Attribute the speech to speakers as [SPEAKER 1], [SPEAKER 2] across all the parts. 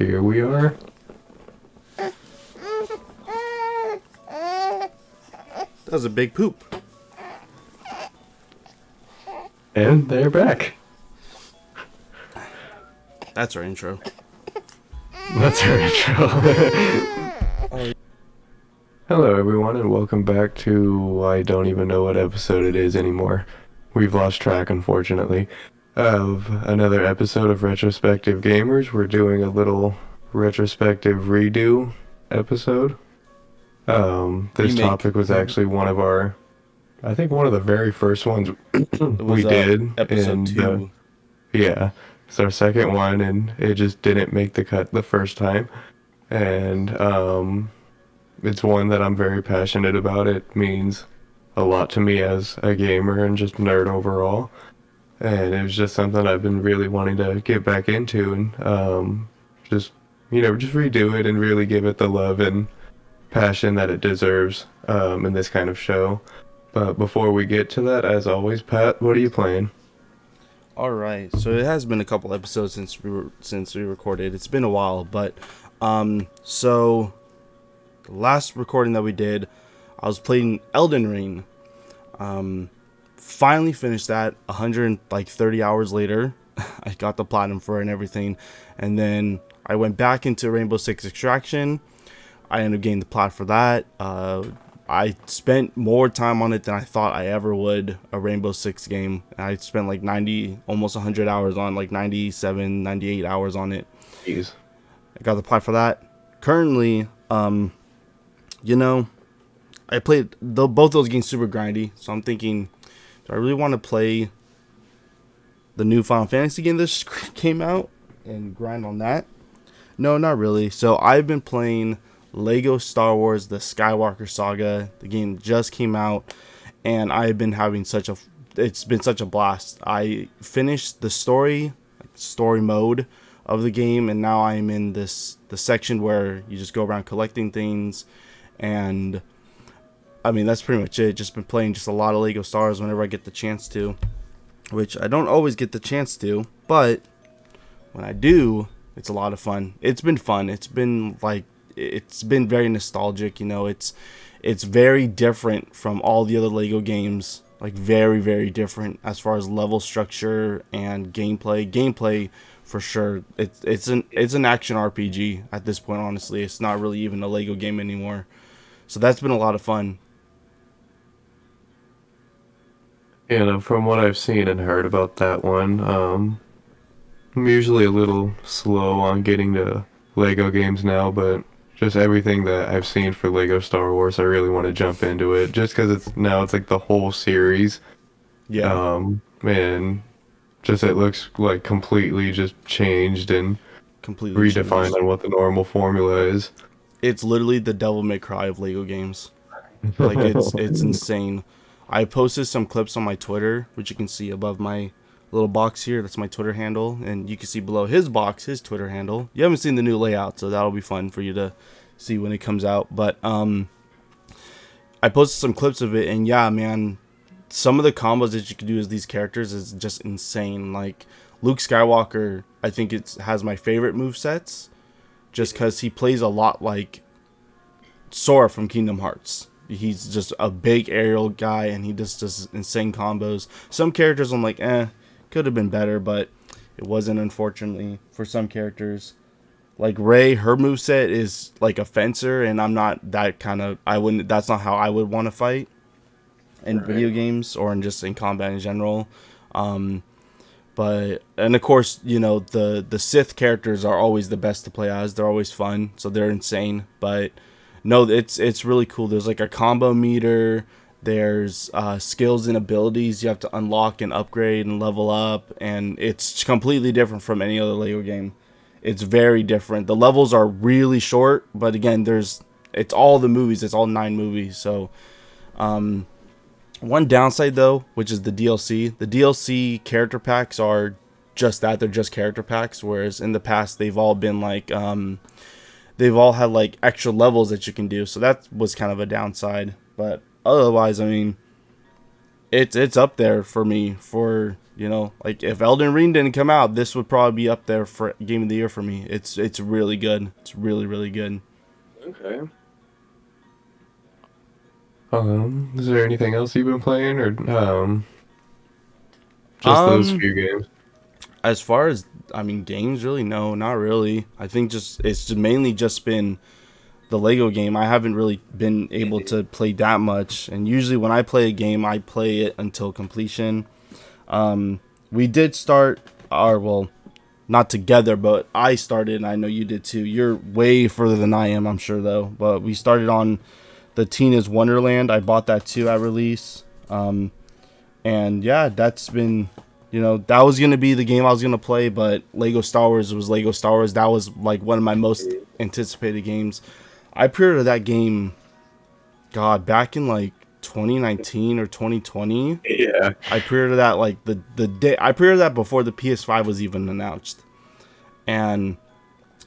[SPEAKER 1] Here we are.
[SPEAKER 2] That was a big poop.
[SPEAKER 1] And they're back.
[SPEAKER 2] That's our intro.
[SPEAKER 1] That's our intro. Hello, everyone, and welcome back to... I don't even know what episode it is anymore. We've lost track, unfortunately, of another episode of Retrospective Gamers. We're doing a little retrospective redo episode. This
[SPEAKER 2] Remake.
[SPEAKER 1] topic was actually one of our... I think one of the very first ones we did.
[SPEAKER 2] Episode 2.
[SPEAKER 1] Yeah, it's our second one, and it just didn't make the cut the first time. And it's one that I'm very passionate about. It means a lot to me as a gamer and just nerd overall. And it was just something I've been really wanting to get back into and just redo it and really give it the love and passion that it deserves in this kind of show. But before we get to that, as always, Pat, what are you playing?
[SPEAKER 2] All right. So it has been a couple episodes since we recorded. It's been a while, but so the last recording that we did, I was playing Elden Ring. Finally finished that 130 hours later. I got the platinum for it and everything, and then I went back into Rainbow Six Extraction. I ended up getting the plat for that. I spent more time on it than I thought I ever would, a Rainbow Six game. I spent like 90, almost 100 hours on, like 97, 98 hours on it.
[SPEAKER 1] Jeez.
[SPEAKER 2] I got the plat for that. Currently, I played both those games super grindy, so I'm thinking, do I really want to play the new Final Fantasy game that just came out and grind on that? No, not really. So I've been playing Lego Star Wars The Skywalker Saga. The game just came out, and I've been having it's been such a blast. I finished the story mode of the game, and now I'm in the section where you just go around collecting things, and I mean, that's pretty much it. Just been playing just a lot of Lego Star Wars whenever I get the chance to, which I don't always get the chance to, but when I do, it's a lot of fun. It's been fun. It's been very nostalgic. It's very different from all the other Lego games. Like very, very different as far as level structure and gameplay for sure. It's an action RPG at this point. Honestly, it's not really even a Lego game anymore. So that's been a lot of fun.
[SPEAKER 1] And from what I've seen and heard about that one, I'm usually a little slow on getting to Lego games now, but just everything that I've seen for Lego Star Wars, I really want to jump into it, just because it's like the whole series.
[SPEAKER 2] Yeah.
[SPEAKER 1] And just it looks like completely just changed and
[SPEAKER 2] Completely
[SPEAKER 1] redefined
[SPEAKER 2] changed.
[SPEAKER 1] on what the normal formula is.
[SPEAKER 2] It's literally the Devil May Cry of Lego games. Like it's insane. I posted some clips on my Twitter, which you can see above my little box here. That's my Twitter handle, and you can see below his Twitter handle. You haven't seen the new layout, so that'll be fun for you to see when it comes out. But I posted some clips of it, and yeah, man, some of the combos that you can do as these characters is just insane. Like Luke Skywalker, I think has my favorite movesets, just because he plays a lot like Sora from Kingdom Hearts. He's just a big aerial guy, and he just does insane combos. Some characters I'm like, could have been better, but it wasn't, unfortunately, for some characters. Like Rey, her moveset is like a fencer, and I'm not that kind of, that's not how I would want to fight in video games or in combat in general. But, and of course, the Sith characters are always the best to play as. They're always fun, so they're insane. But no, it's really cool. There's like a combo meter. There's skills and abilities you have to unlock and upgrade and level up, and it's completely different from any other Lego game. It's very different. The levels are really short, but again, it's all the movies. It's all 9 movies. So, one downside though, which is the DLC. The DLC character packs are just that. They're just character packs, whereas in the past they've all been like they've all had like extra levels that you can do. So that was kind of a downside, but otherwise, I mean, it's up there for me for Like if Elden Ring didn't come out, this would probably be up there for game of the year for me. It's really good. It's really really good.
[SPEAKER 1] Okay. Is there anything else you've been playing, or just those
[SPEAKER 2] Um,
[SPEAKER 1] few games?
[SPEAKER 2] as far as I mean, games really no, not really. I think just it's just mainly just been the Lego game. I haven't really been able to play that much, and usually when I play a game, I play it until completion. We did start our well, not together, but I started, and I know you did too. You're way further than I am, I'm sure though. But we started on the Tina's Wonderland. I bought that too at release. And yeah, that's been, that was gonna be the game I was gonna play, but Lego Star Wars was Lego Star Wars. That was like one of my most anticipated games. I pre-ordered that game, God, back in like 2019 or 2020.
[SPEAKER 1] Yeah.
[SPEAKER 2] I pre-ordered that like the day I pre-ordered that before the PS5 was even announced, and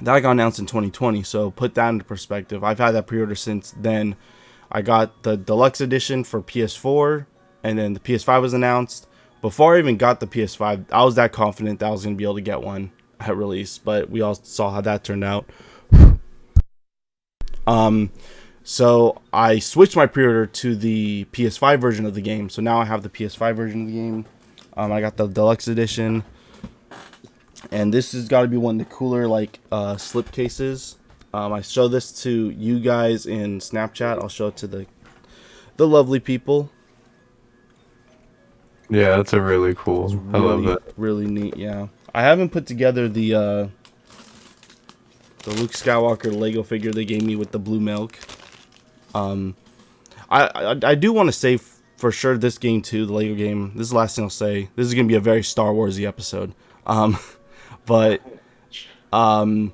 [SPEAKER 2] that got announced in 2020. So put that into perspective. I've had that pre-order since then. I got the deluxe edition for PS4, and then the PS5 was announced. Before I even got the PS5, I was that confident that I was gonna be able to get one at release. But we all saw how that turned out. Um, so I switched my pre-order to the PS5 version of the game. So now I have the PS5 version of the game. I got the deluxe edition, and this has got to be one of the cooler like slip cases. I show this to you guys in Snapchat. I'll show it to the lovely people.
[SPEAKER 1] Yeah, that's a really
[SPEAKER 2] It's
[SPEAKER 1] cool. I love
[SPEAKER 2] really
[SPEAKER 1] that.
[SPEAKER 2] really neat. Yeah, I haven't put together the Luke Skywalker Lego figure they gave me with the blue milk. Um, I do want to say for sure this game too, the Lego game. This is the last thing I'll say. This is gonna be a very Star Warsy episode. Um, but um,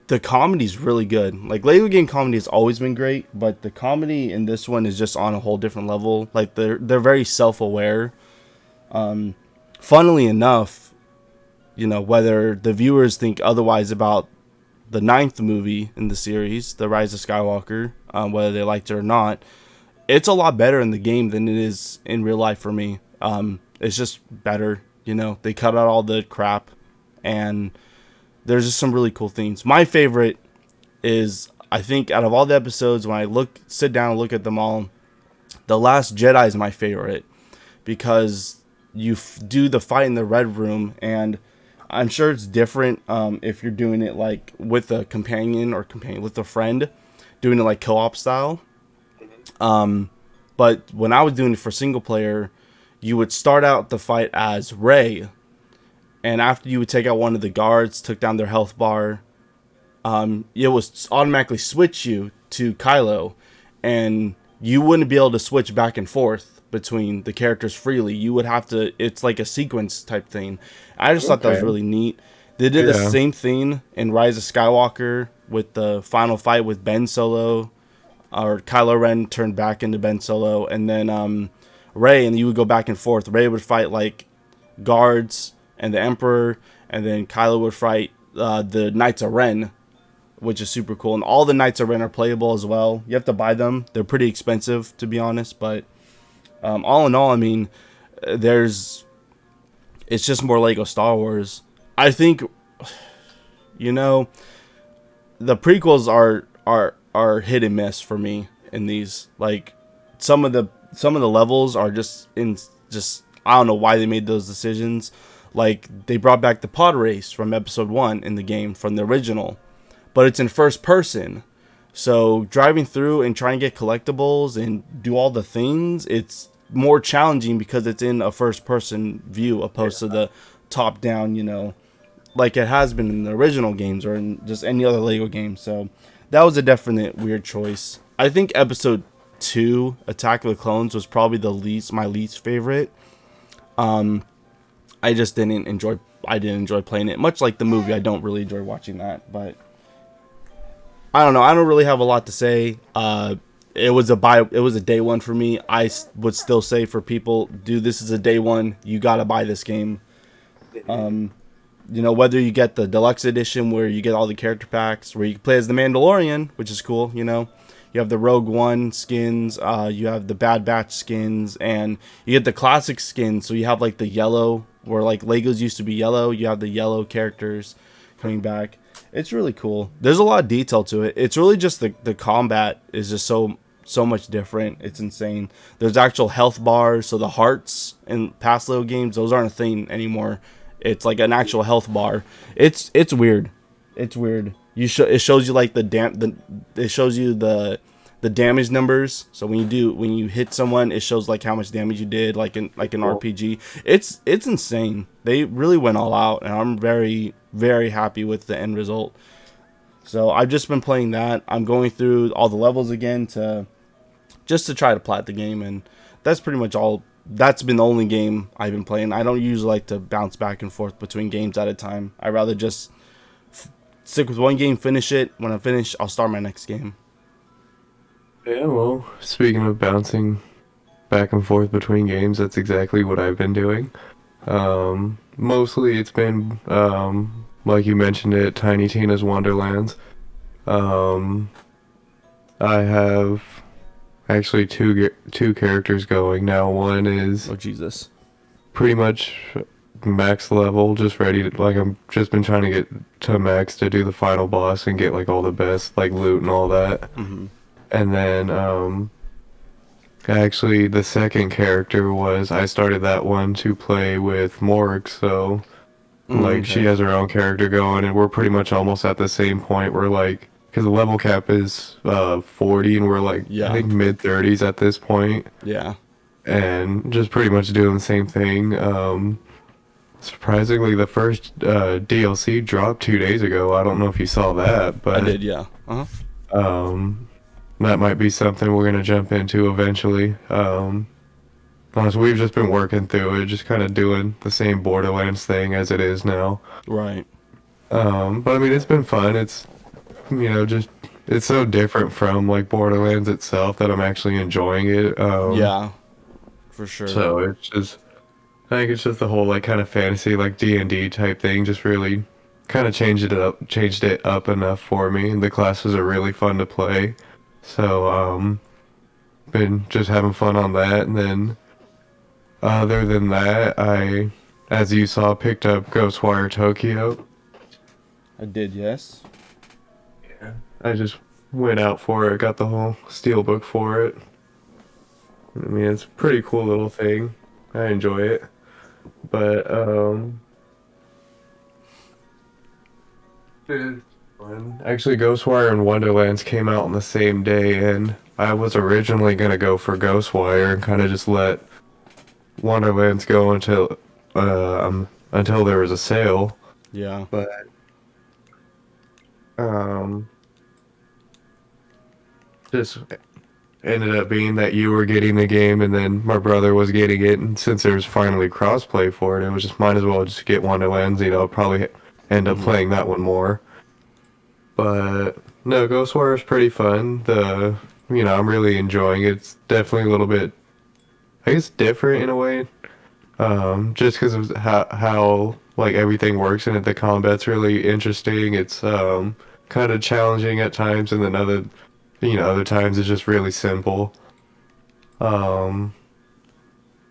[SPEAKER 2] the comedy's really good. Like Lego game comedy has always been great, but the comedy in this one is just on a whole different level. Like they're very self aware. Funnily enough, whether the viewers think otherwise about the ninth movie in the series, The Rise of Skywalker, whether they liked it or not, it's a lot better in the game than it is in real life for me. It's just better. They cut out all the crap, and there's just some really cool things. My favorite is, I think, out of all the episodes, when I sit down and look at them all, The Last Jedi is my favorite because you do the fight in the Red Room, and I'm sure it's different if you're doing it like with a companion with a friend, doing it like co-op style. But when I was doing it for single player, you would start out the fight as Rey, and after you would take out one of the guards, took down their health bar, it would automatically switch you to Kylo, and you wouldn't be able to switch back and forth between the characters freely. You would have to. It's like a sequence type thing. I just thought that was
[SPEAKER 1] Okay.
[SPEAKER 2] really neat. They did the
[SPEAKER 1] Yeah.
[SPEAKER 2] same thing in Rise of Skywalker with the final fight with Ben Solo, or Kylo Ren turned back into Ben Solo, and then Rey, and you would go back and forth. Rey would fight like guards and the Emperor, and then Kylo would fight the Knights of Ren, which is super cool. And all the Knights of Ren are playable as well. You have to buy them; they're pretty expensive, to be honest. But all in all, I mean, there's it's just more Lego Star Wars. I think, you know, the prequels are hit and miss for me in these. Like some of the levels are just I don't know why they made those decisions. Like they brought back the pod race from episode 1 in the game from the original, but it's in first person. So driving through and trying to get collectibles and do all the things, it's more challenging because it's in a first person view opposed to the top down, like it has been in the original games or in just any other Lego game. So that was a definite weird choice. I think episode 2, Attack of the Clones, was probably my least favorite. I just didn't enjoy playing it. Much like the movie, I don't really enjoy watching that, but I don't know. I don't really have a lot to say. It was a day one for me. Would still say for people, dude, this is a day one. You gotta buy this game. Whether you get the deluxe edition where you get all the character packs, where you can play as the Mandalorian, which is cool. You have the Rogue One skins, you have the Bad Batch skins, and you get the classic skins. So you have like the yellow, where like Legos used to be yellow. You have the yellow characters coming back. It's really cool. There's a lot of detail to it. It's really just the combat is just so much different. It's insane. There's actual health bars, so the hearts in past little games, those aren't a thing anymore. It's like an actual health bar. It's weird. It's weird. It shows you like it shows you the damage numbers. So when you hit someone, it shows like how much damage you did, like an
[SPEAKER 1] Cool.
[SPEAKER 2] RPG. It's insane. They really went all out, and I'm very happy with the end result. So I've just been playing that. I'm going through all the levels again to try to plat the game, and that's pretty much all. That's been the only game I've been playing. I don't usually like to bounce back and forth between games at a time. I rather just stick with one game, finish it. When I finish, I'll start my next game.
[SPEAKER 1] Yeah, well, speaking of bouncing back and forth between games, that's exactly what I've been doing. Mostly it's been, like you mentioned it, Tiny Tina's Wonderlands. Um, I have actually two characters going now. One is
[SPEAKER 2] Oh Jesus!
[SPEAKER 1] pretty much max level, just ready to, like, I'm just been trying to get to max to do the final boss and get like all the best like loot and all that.
[SPEAKER 2] Hmm.
[SPEAKER 1] And then actually the second character was I started that one to play with Morg, so like she
[SPEAKER 2] Okay.
[SPEAKER 1] has her own character going and we're pretty much almost at the same point. We're like, because the level cap is 40 and we're like I
[SPEAKER 2] Yeah.
[SPEAKER 1] think mid 30s at this point
[SPEAKER 2] Yeah.
[SPEAKER 1] and just pretty much doing the same thing. Surprisingly, the first DLC dropped 2 days ago. I don't know if you saw that,
[SPEAKER 2] I
[SPEAKER 1] but
[SPEAKER 2] did. Yeah. Uh huh.
[SPEAKER 1] um, that might be something we're gonna jump into eventually. Honestly, we've just been working through it, just kind of doing the same Borderlands thing as it is now.
[SPEAKER 2] Right.
[SPEAKER 1] But I mean, it's been fun. It's just it's so different from like Borderlands itself that I'm actually enjoying it.
[SPEAKER 2] Yeah. For sure.
[SPEAKER 1] So it's just I think it's just the whole like kind of fantasy like D&D type thing just really kind of changed it up enough for me and the classes are really fun to play. So been just having fun on that and then other than that I as you saw picked up Ghostwire Tokyo.
[SPEAKER 2] I did. Yes.
[SPEAKER 1] Yeah. I just went out for it, got the whole steelbook for it. I mean, it's a pretty cool little thing. I enjoy it. But it's fun. Actually, Ghostwire and Wonderlands came out on the same day, and I was originally gonna go for Ghostwire and kind of just let Wonderlands go until there was a sale.
[SPEAKER 2] Yeah.
[SPEAKER 1] But um, just ended up being that you were getting the game, and then my brother was getting it, and since there was finally crossplay for it, it was just might as well just get Wonderlands. Probably end up
[SPEAKER 2] Hmm.
[SPEAKER 1] playing that one more. But no, Ghostwire is pretty fun. I'm really enjoying it. It's definitely a little bit, I guess, different in a way. Just because of how like everything works in it. The combat's really interesting. It's kind of challenging at times, and then other times it's just really simple. Um,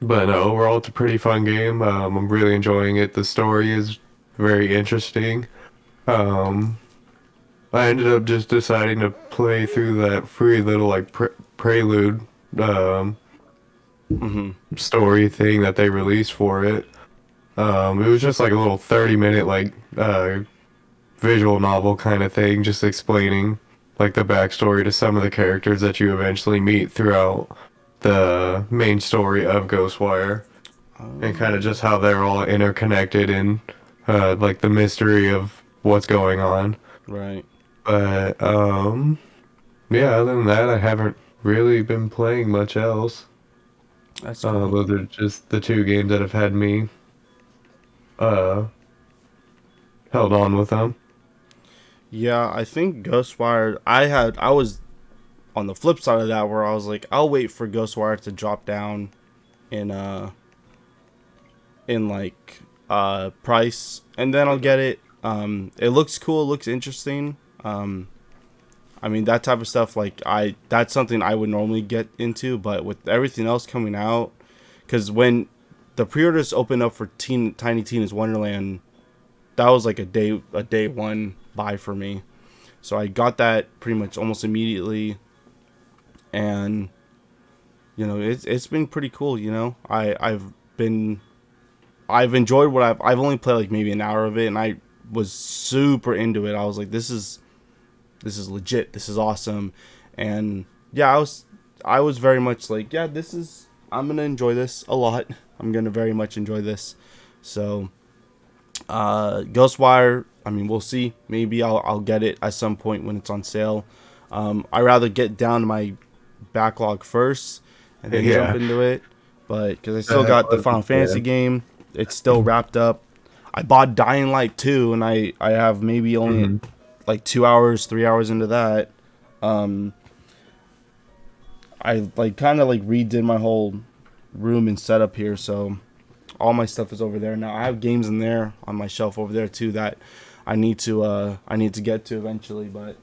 [SPEAKER 1] but no, overall it's a pretty fun game. I'm really enjoying it. The story is very interesting. Um, I ended up just deciding to play through that free little like prelude um,
[SPEAKER 2] Hmm.
[SPEAKER 1] story thing that they released for it. It was just like a little 30-minute like visual novel kind of thing, just explaining like the backstory to some of the characters that you eventually meet throughout the main story of Ghostwire, and kind of just how they're all interconnected and like the mystery of what's going on.
[SPEAKER 2] Right.
[SPEAKER 1] But yeah, other than that, I haven't really been playing much else.
[SPEAKER 2] That's cool.
[SPEAKER 1] Those are just the two games that have had me uh held on with them.
[SPEAKER 2] Yeah, I think Ghostwire. I was on the flip side of that where I was like, I'll wait for Ghostwire to drop down in like price, and then I'll get it. It looks cool. It looks interesting. I mean, that type of stuff, like, that's something I would normally get into, but with everything else coming out, because when the pre-orders opened up for Tiny Tina's Wonderland, that was like a day one buy for me. So I got that pretty much almost immediately, and it's been pretty cool. I've enjoyed what I've only played like maybe an hour of it, and I was super into it. I was like, this is legit. This is awesome, and yeah, I was very much like, yeah, I'm gonna enjoy this a lot. I'm gonna very much enjoy this. So, Ghostwire. I mean, we'll see. Maybe I'll get it at some point when it's on sale. I rather get down to my backlog first and then jump
[SPEAKER 1] Yeah.
[SPEAKER 2] into it. But because I still got the Final
[SPEAKER 1] Yeah.
[SPEAKER 2] Fantasy game, it's still wrapped up. I bought Dying Light 2, and I have maybe only
[SPEAKER 1] Hmm.
[SPEAKER 2] like 2 hours, 3 hours into that. Um, I like kind of like redid my whole room and setup here, so all my stuff is over there now. I have games in there on my shelf over there too that I need to get to eventually, but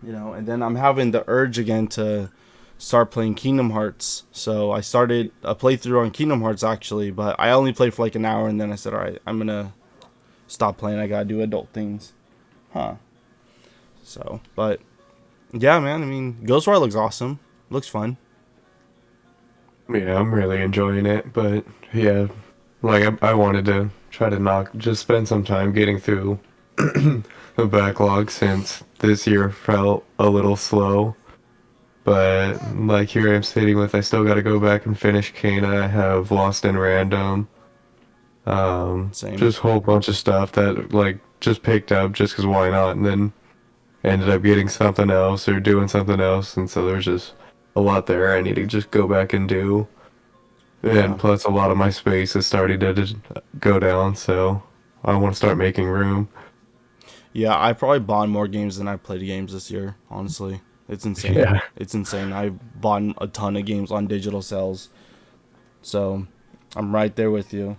[SPEAKER 2] and then I'm having the urge again to start playing Kingdom Hearts. So I started a playthrough on Kingdom Hearts actually, but I only played for like an hour, and then I said, all right, I'm gonna stop playing. I gotta do adult things, huh? So, but yeah, man. I mean, Ghostwire looks awesome. Looks fun.
[SPEAKER 1] Yeah, I'm really enjoying it, but yeah, like I wanted to try to just spend some time getting through the backlog since this year felt a little slow. But like here I'm sitting with, I still got to go back and finish Kana. I have Lost in Random,
[SPEAKER 2] Same.
[SPEAKER 1] just a whole bunch of stuff that like just picked up just 'cause why not, and then ended up getting something else or doing something else, and so there's just a lot there I need to just go back and do. And
[SPEAKER 2] Yeah.
[SPEAKER 1] plus, a lot of my space is starting to just go down, so I want to start making room.
[SPEAKER 2] Yeah, I probably bought more games than I played games this year. Honestly, it's insane.
[SPEAKER 1] Yeah.
[SPEAKER 2] It's insane. I bought a ton of games on digital sales, so I'm right there with you.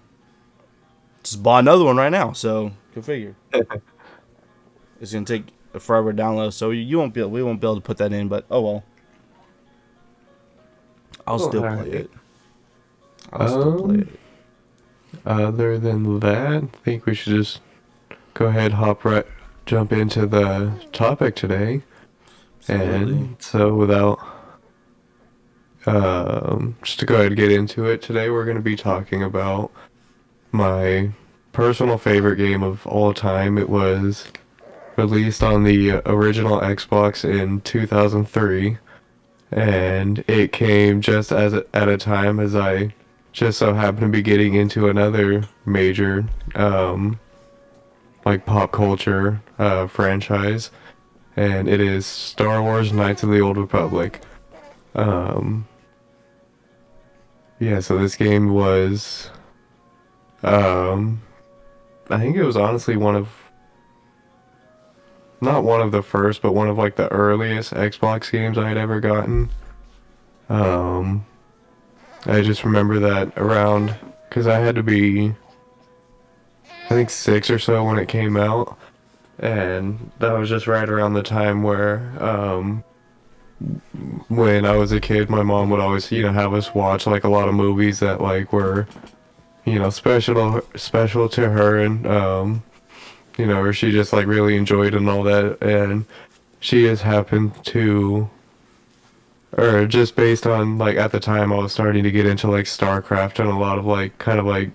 [SPEAKER 2] Just bought another one right now, so go figure. It's gonna take forever to download, so we won't be able to put that in. But oh well, I'll
[SPEAKER 1] All
[SPEAKER 2] still play
[SPEAKER 1] right.
[SPEAKER 2] it. I'll still play
[SPEAKER 1] Um,
[SPEAKER 2] it.
[SPEAKER 1] Other than that, I think we should just go ahead, jump into the topic today.
[SPEAKER 2] Absolutely.
[SPEAKER 1] And so, without, just to go ahead and get into it, today we're going to be talking about my personal favorite game of all time. It was released on the original Xbox in 2003, and it came just at a time as I just so happened to be getting into another major, like pop culture franchise, and it is Star Wars: Knights of the Old Republic. Um, yeah, so this game was, um, I think it was honestly not one of the first, but one of like the earliest Xbox games I had ever gotten. Um, I just remember that around, because I had to be, I think 6 or so when it came out, and that was just right around the time where, when I was a kid, my mom would always, have us watch like a lot of movies that like were, special to her, and or she just like really enjoyed and all that, and she just happened to, or just based on like at the time I was starting to get into like StarCraft and a lot of like kind of like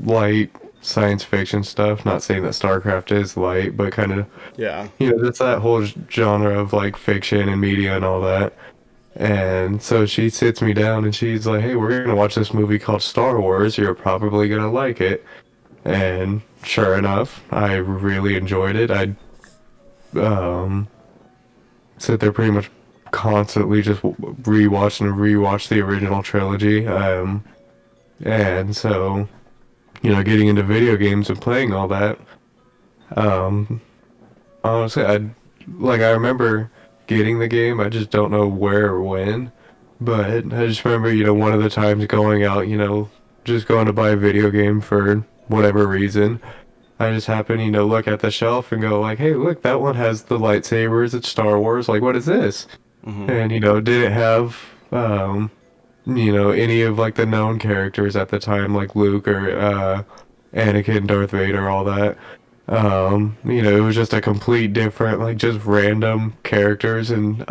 [SPEAKER 1] light science fiction stuff. Not saying that StarCraft is light, but kind of
[SPEAKER 2] Yeah.
[SPEAKER 1] that's that whole genre of like fiction and media and all that. And so she sits me down and she's like, "Hey, we're gonna watch this movie called Star Wars. You're probably gonna like it." And sure enough, I really enjoyed it. I um sit there pretty much constantly just rewatch the original trilogy. And so getting into video games and playing all that. Um, Honestly, I remember getting the game. I just don't know where or when. But I just remember, one of the times going out, just going to buy a video game for whatever reason. I just happen, look at the shelf and go like, hey, look, that one has the lightsabers. It's Star Wars. Like, what is this?
[SPEAKER 2] Mm-hmm.
[SPEAKER 1] And, didn't have, any of like the known characters at the time, like Luke or Anakin, Darth Vader, all that. It was just a complete different, like just random characters and,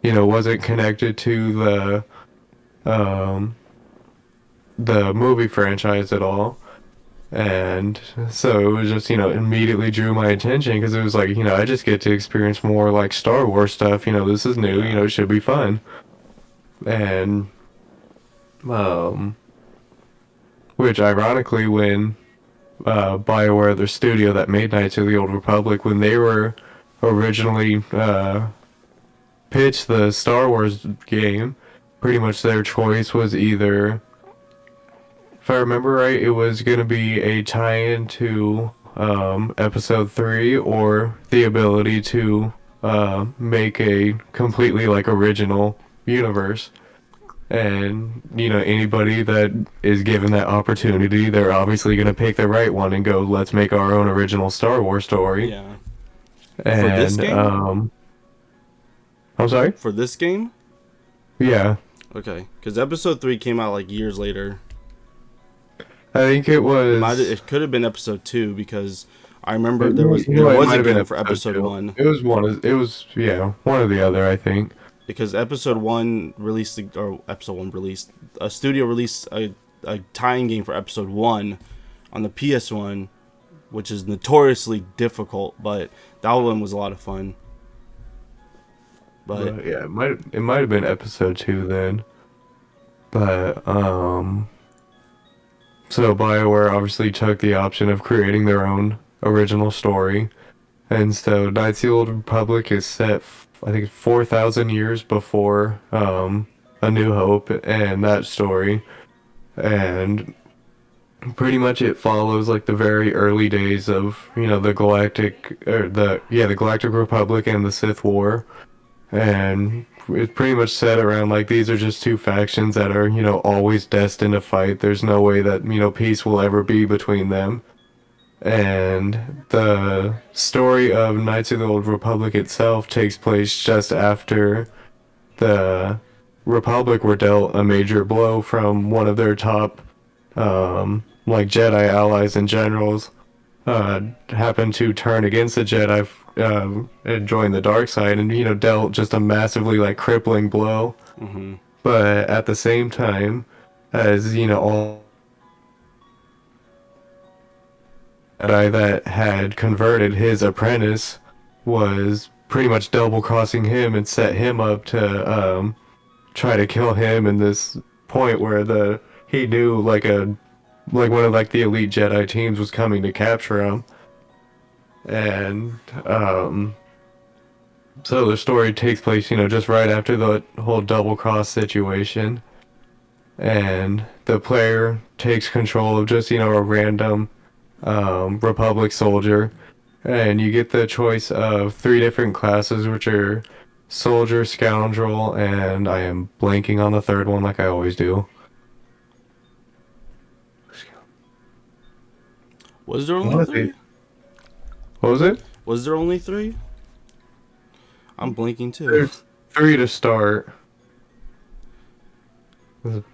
[SPEAKER 1] wasn't connected to um, the movie franchise at all. And so it was just, immediately drew my attention because it was like, I just get to experience more like Star Wars stuff. This is new,
[SPEAKER 2] Yeah.
[SPEAKER 1] it should be fun. And, um, which ironically, when BioWare, the studio that made Knights of the Old Republic, when they were originally pitched the Star Wars game, pretty much their choice was either, if I remember right, it was going to be a tie-in to Episode 3 or the ability to make a completely like original universe. And, anybody that is given that opportunity, they're obviously going to pick the right one and go, let's make our own original Star Wars story.
[SPEAKER 2] Yeah. For this
[SPEAKER 1] And,
[SPEAKER 2] game?
[SPEAKER 1] I'm sorry?
[SPEAKER 2] For this game?
[SPEAKER 1] Yeah.
[SPEAKER 2] Okay. Because episode 3 came out like years later.
[SPEAKER 1] I think it was.
[SPEAKER 2] It could have been episode 2 because I remember
[SPEAKER 1] It,
[SPEAKER 2] there was
[SPEAKER 1] it might
[SPEAKER 2] a
[SPEAKER 1] have been
[SPEAKER 2] game for episode
[SPEAKER 1] two.
[SPEAKER 2] 1.
[SPEAKER 1] It was, yeah, one or the other, I think.
[SPEAKER 2] Because episode 1 released, or episode 1 released, a studio released a tie-in game for episode 1 on the PS1, which is notoriously difficult, but that one was a lot of fun. But
[SPEAKER 1] Yeah, it might have been episode 2 then. But, so BioWare obviously took the option of creating their own original story. And so Knights of the Old Republic is set, I think, 4,000 years before A New Hope and that story. And pretty much it follows like the very early days of, the the Galactic Republic and the Sith War. And it's pretty much set around like these are just two factions that are, always destined to fight. There's no way that, peace will ever be between them. And the story of Knights of the Old Republic itself takes place just after the Republic were dealt a major blow from one of their top, like Jedi allies and generals, happened to turn against the Jedi and join the dark side, and dealt just a massively like crippling blow.
[SPEAKER 2] mm-hmm.
[SPEAKER 1] But at the same time, as all Jedi that had converted his apprentice was pretty much double crossing him and set him up to try to kill him in this point where he knew like one of like the elite Jedi teams was coming to capture him. And so the story takes place, just right after the whole double cross situation. And the player takes control of just, a random Republic soldier. And you get the choice of 3 different classes, which are soldier, scoundrel, and I am blanking on the third one like I always do.
[SPEAKER 2] Was there only 3?
[SPEAKER 1] What was it?
[SPEAKER 2] Was there only 3? I'm blinking too.
[SPEAKER 1] There's 3 to start. Is it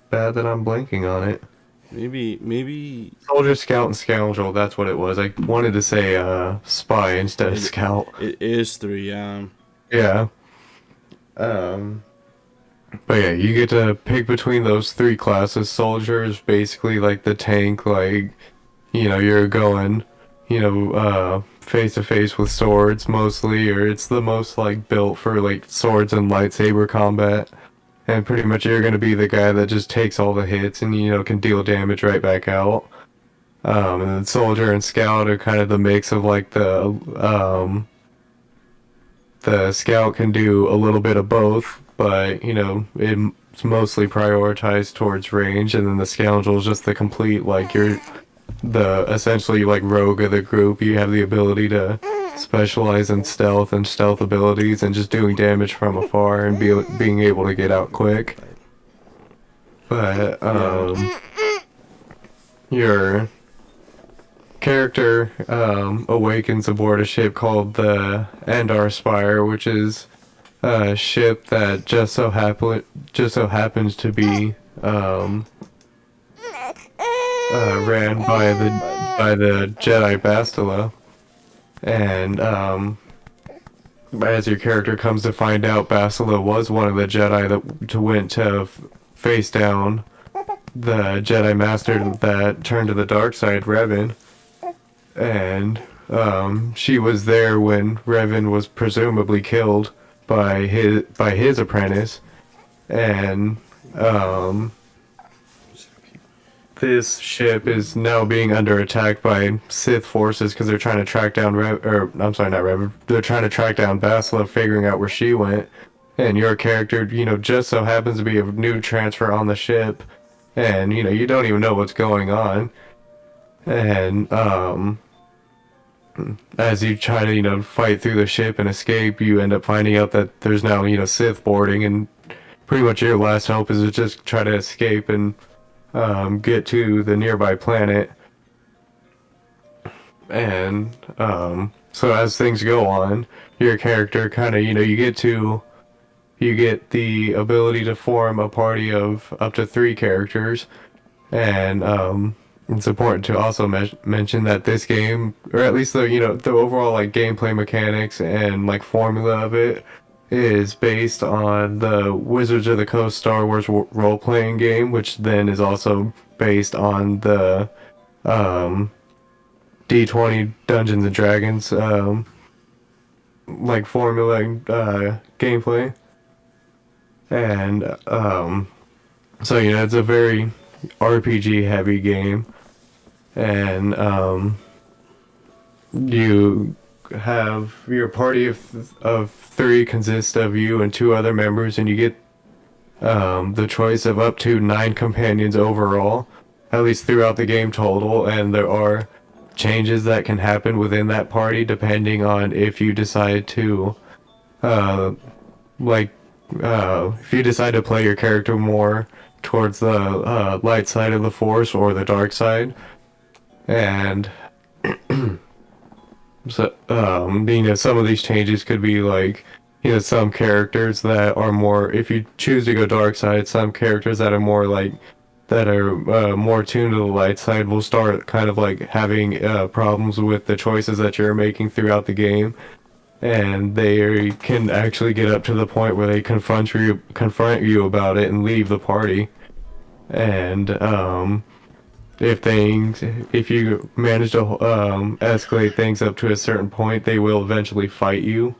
[SPEAKER 1] bad that I'm blanking on it?
[SPEAKER 2] Maybe
[SPEAKER 1] Soldier, Scout, and Scoundrel, that's what it was. I wanted to say Spy instead of Scout.
[SPEAKER 2] it is 3. Yeah.
[SPEAKER 1] Yeah. But yeah, you get to pick between those 3 classes. Soldier is basically like the tank, like, you're going, face to face with swords mostly, or it's the most like built for like swords and lightsaber combat. And pretty much you're going to be the guy that just takes all the hits and, can deal damage right back out. And then Soldier and Scout are kind of the mix of like the Scout can do a little bit of both, but, it's mostly prioritized towards range. And then the Scoundrel is just the complete, like, you're the essentially like rogue of the group. You have the ability to specialize in stealth and stealth abilities and just doing damage from afar and being able to get out quick. But your character awakens aboard a ship called the Endar Spire, which is a ship that just so happens to be ran by the Jedi Bastila, and as your character comes to find out, Bastila was one of the Jedi that went to face down the Jedi Master that turned to the dark side, Revan, and she was there when Revan was presumably killed by his apprentice, and um, this ship is now being under attack by Sith forces because they're trying to track down I'm sorry, not Revan. They're trying to track down Bastila, figuring out where she went. And your character, just so happens to be a new transfer on the ship, and you don't even know what's going on. And as you try to fight through the ship and escape, you end up finding out that there's now Sith boarding, and pretty much your last hope is to just try to escape and get to the nearby planet. And so as things go on, your character kind of you get the ability to form a party of up to 3 characters, and it's important to also mention that this game, or at least the overall like gameplay mechanics and like formula of it, is based on the Wizards of the Coast Star Wars role-playing game, which then is also based on the um, D20 Dungeons and Dragons like formula gameplay, and so it's a very RPG heavy game, and you have your party of 3 consists of you and 2 other members, and you get the choice of up to 9 companions overall, at least throughout the game total, and there are changes that can happen within that party depending on if you decide to like if you decide to play your character more towards the light side of the force or the dark side. And so some of these changes could be like some characters that are more, if you choose to go dark side, some characters that are more like that are more tuned to the light side will start kind of like having problems with the choices that you're making throughout the game, and they can actually get up to the point where they confront you about it and leave the party. And if you manage to escalate things up to a certain point, they will eventually fight you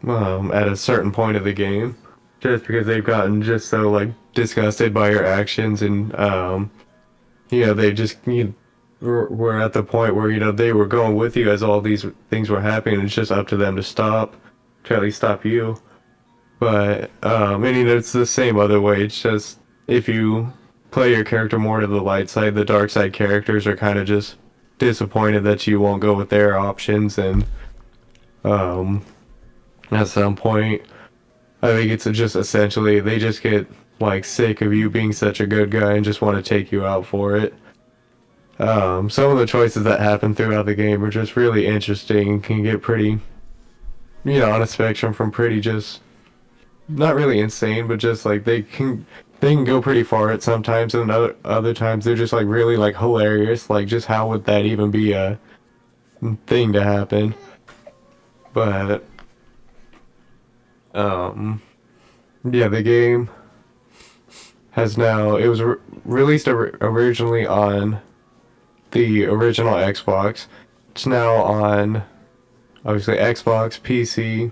[SPEAKER 1] at a certain point of the game, just because they've gotten just so like disgusted by your actions, and they just were at the point where they were going with you as all these things were happening, and it's just up to them to at least stop you. But and it's the same other way. It's just if you play your character more to the light side, the dark side characters are kind of just disappointed that you won't go with their options, and um, at some point, I think it's just essentially they just get like sick of you being such a good guy and just want to take you out for it. Some of the choices that happen throughout the game are just really interesting and can get pretty, on a spectrum from pretty just not really insane, but just like they can go pretty far at sometimes, and other times they're just like really like hilarious. Like just how would that even be a thing to happen? But um, yeah, the game has now it was released originally on the original Xbox. It's now on obviously Xbox, PC,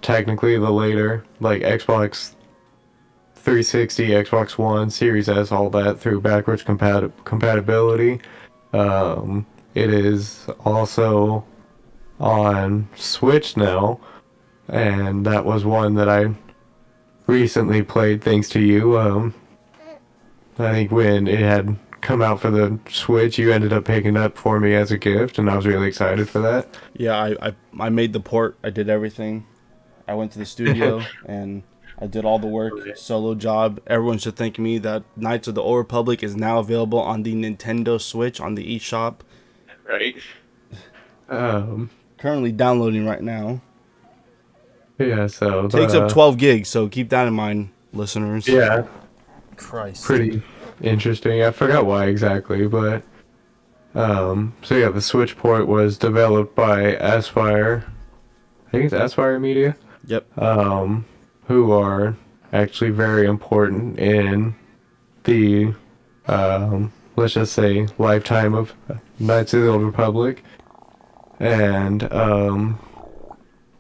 [SPEAKER 1] technically the later like Xbox 360, Xbox One, Series S, all that through backwards compatibility. It is also on Switch now, and that was one that I recently played thanks to you. I think when it had come out for the Switch, you ended up picking it up for me as a gift, and I was really excited for that.
[SPEAKER 2] Yeah, I made the port. I did everything. I went to the studio and I did all the work, solo job. Everyone should thank me that Knights of the Old Republic is now available on the Nintendo Switch on the eShop.
[SPEAKER 1] Right. Um,
[SPEAKER 2] Currently downloading right now.
[SPEAKER 1] yeah, so
[SPEAKER 2] Takes up
[SPEAKER 1] the
[SPEAKER 2] 12 gigs, so keep that in mind, listeners.
[SPEAKER 1] yeah,
[SPEAKER 2] Christ.
[SPEAKER 1] pretty interesting. I forgot why exactly, but so yeah, the Switch port was developed by Aspire. I think it's Aspire Media.
[SPEAKER 2] Yep.
[SPEAKER 1] Um, who are actually very important in the let's just say lifetime of Knights of the Old Republic, and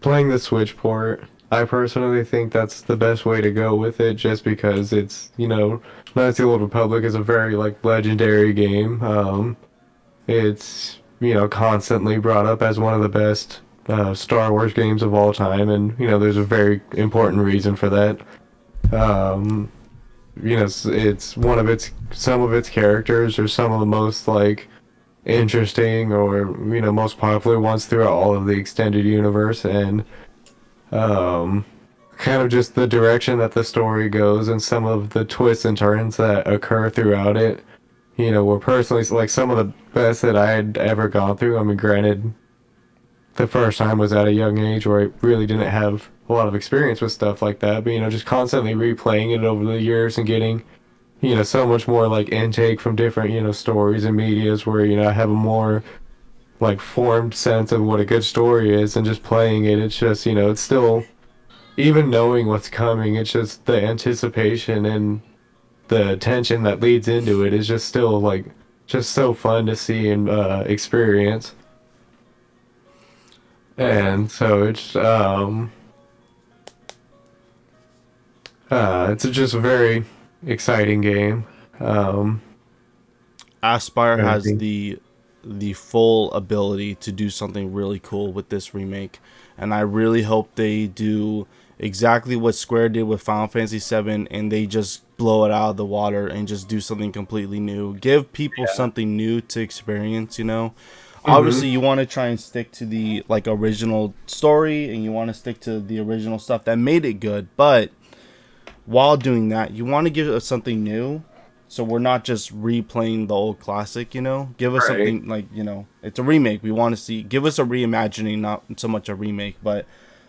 [SPEAKER 1] playing the Switch port. I personally think that's the best way to go with it, just because it's, Knights of the Old Republic is a very like legendary game. It's, constantly brought up as one of the best Star Wars games of all time, and there's a very important reason for that. Um, it's one of its some of its characters are some of the most like interesting or most popular ones throughout all of the extended universe, and um, kind of just the direction that the story goes and some of the twists and turns that occur throughout it. Were personally like some of the best that I had ever gone through. I mean, granted, the first time was at a young age where I really didn't have a lot of experience with stuff like that, but just constantly replaying it over the years and getting so much more like intake from different stories and medias where I have a more like formed sense of what a good story is, and just playing it, it's just it's still, even knowing what's coming, it's just the anticipation and the tension that leads into it is just still like just so fun to see and experience. And so it's just a very exciting game. um
[SPEAKER 2] Aspire
[SPEAKER 1] I
[SPEAKER 2] has
[SPEAKER 1] think,
[SPEAKER 2] the full ability to do something really cool with this remake, and I really hope they do exactly what Square did with Final Fantasy VII, and they just blow it out of the water and just do something completely new. Give people
[SPEAKER 1] yeah.
[SPEAKER 2] something new to experience.
[SPEAKER 1] Hmm.
[SPEAKER 2] Obviously you want to try and stick to the like original story, and you want to stick to the original stuff that made it good, but while doing that, you want to give us something new. So we're not just replaying the old classic. Give us
[SPEAKER 1] Right.
[SPEAKER 2] something like, it's a remake. We want to see, give us a reimagining, not so much a remake. But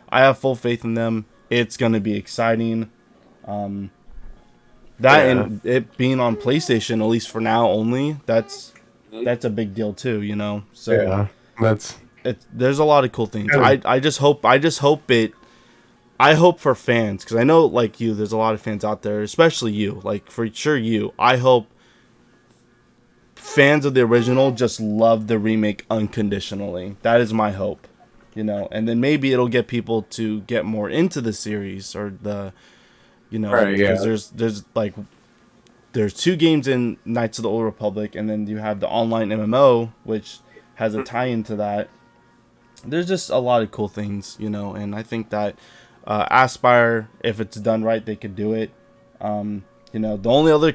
[SPEAKER 2] I have full faith in them. It's going to be exciting. Um, that
[SPEAKER 1] Yeah.
[SPEAKER 2] and it being on PlayStation, at least for now only, that's a big deal too. So
[SPEAKER 1] Yeah. That's
[SPEAKER 2] there's a lot of cool things.
[SPEAKER 1] kind of
[SPEAKER 2] I hope for fans, because I know, like you, there's a lot of fans out there, especially you. Like, for sure, you. I hope fans of the original just love the remake unconditionally. That is my hope. And then maybe it'll get people to get more into the series or
[SPEAKER 1] right.
[SPEAKER 2] because
[SPEAKER 1] Yeah.
[SPEAKER 2] there's two games in Knights of the Old Republic, and then you have the online MMO, which has a tie into that. There's just a lot of cool things. And I think that Aspire, if it's done right, they could do it. The only other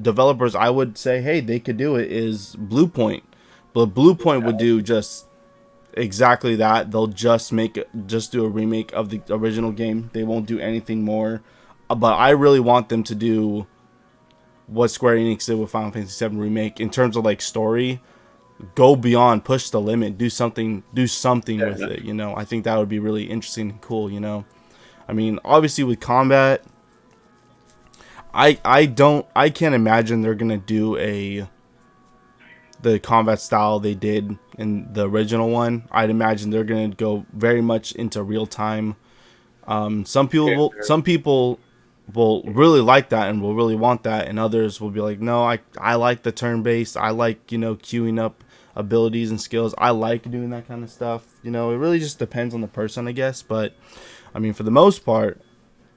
[SPEAKER 2] developers I would say, hey, they could do it is Bluepoint. But Bluepoint would do just exactly that. They'll just do a remake of the original game. They won't do anything more. But I really want them to do what Square Enix did with Final Fantasy VII Remake in terms of like story. Go beyond, push the limit, do something with
[SPEAKER 1] Yeah.
[SPEAKER 2] it. I think that would be really interesting and cool. I mean, obviously with combat, I can't imagine they're gonna do the combat style they did in the original one. I'd imagine they're gonna go very much into real time.
[SPEAKER 1] Yeah.
[SPEAKER 2] Some people will really like that and will really want that, and others will be like, no, I like the turn based. I like queuing up abilities and skills. I like doing that kind of stuff. It really just depends on the person, I guess. But I mean, for the most part,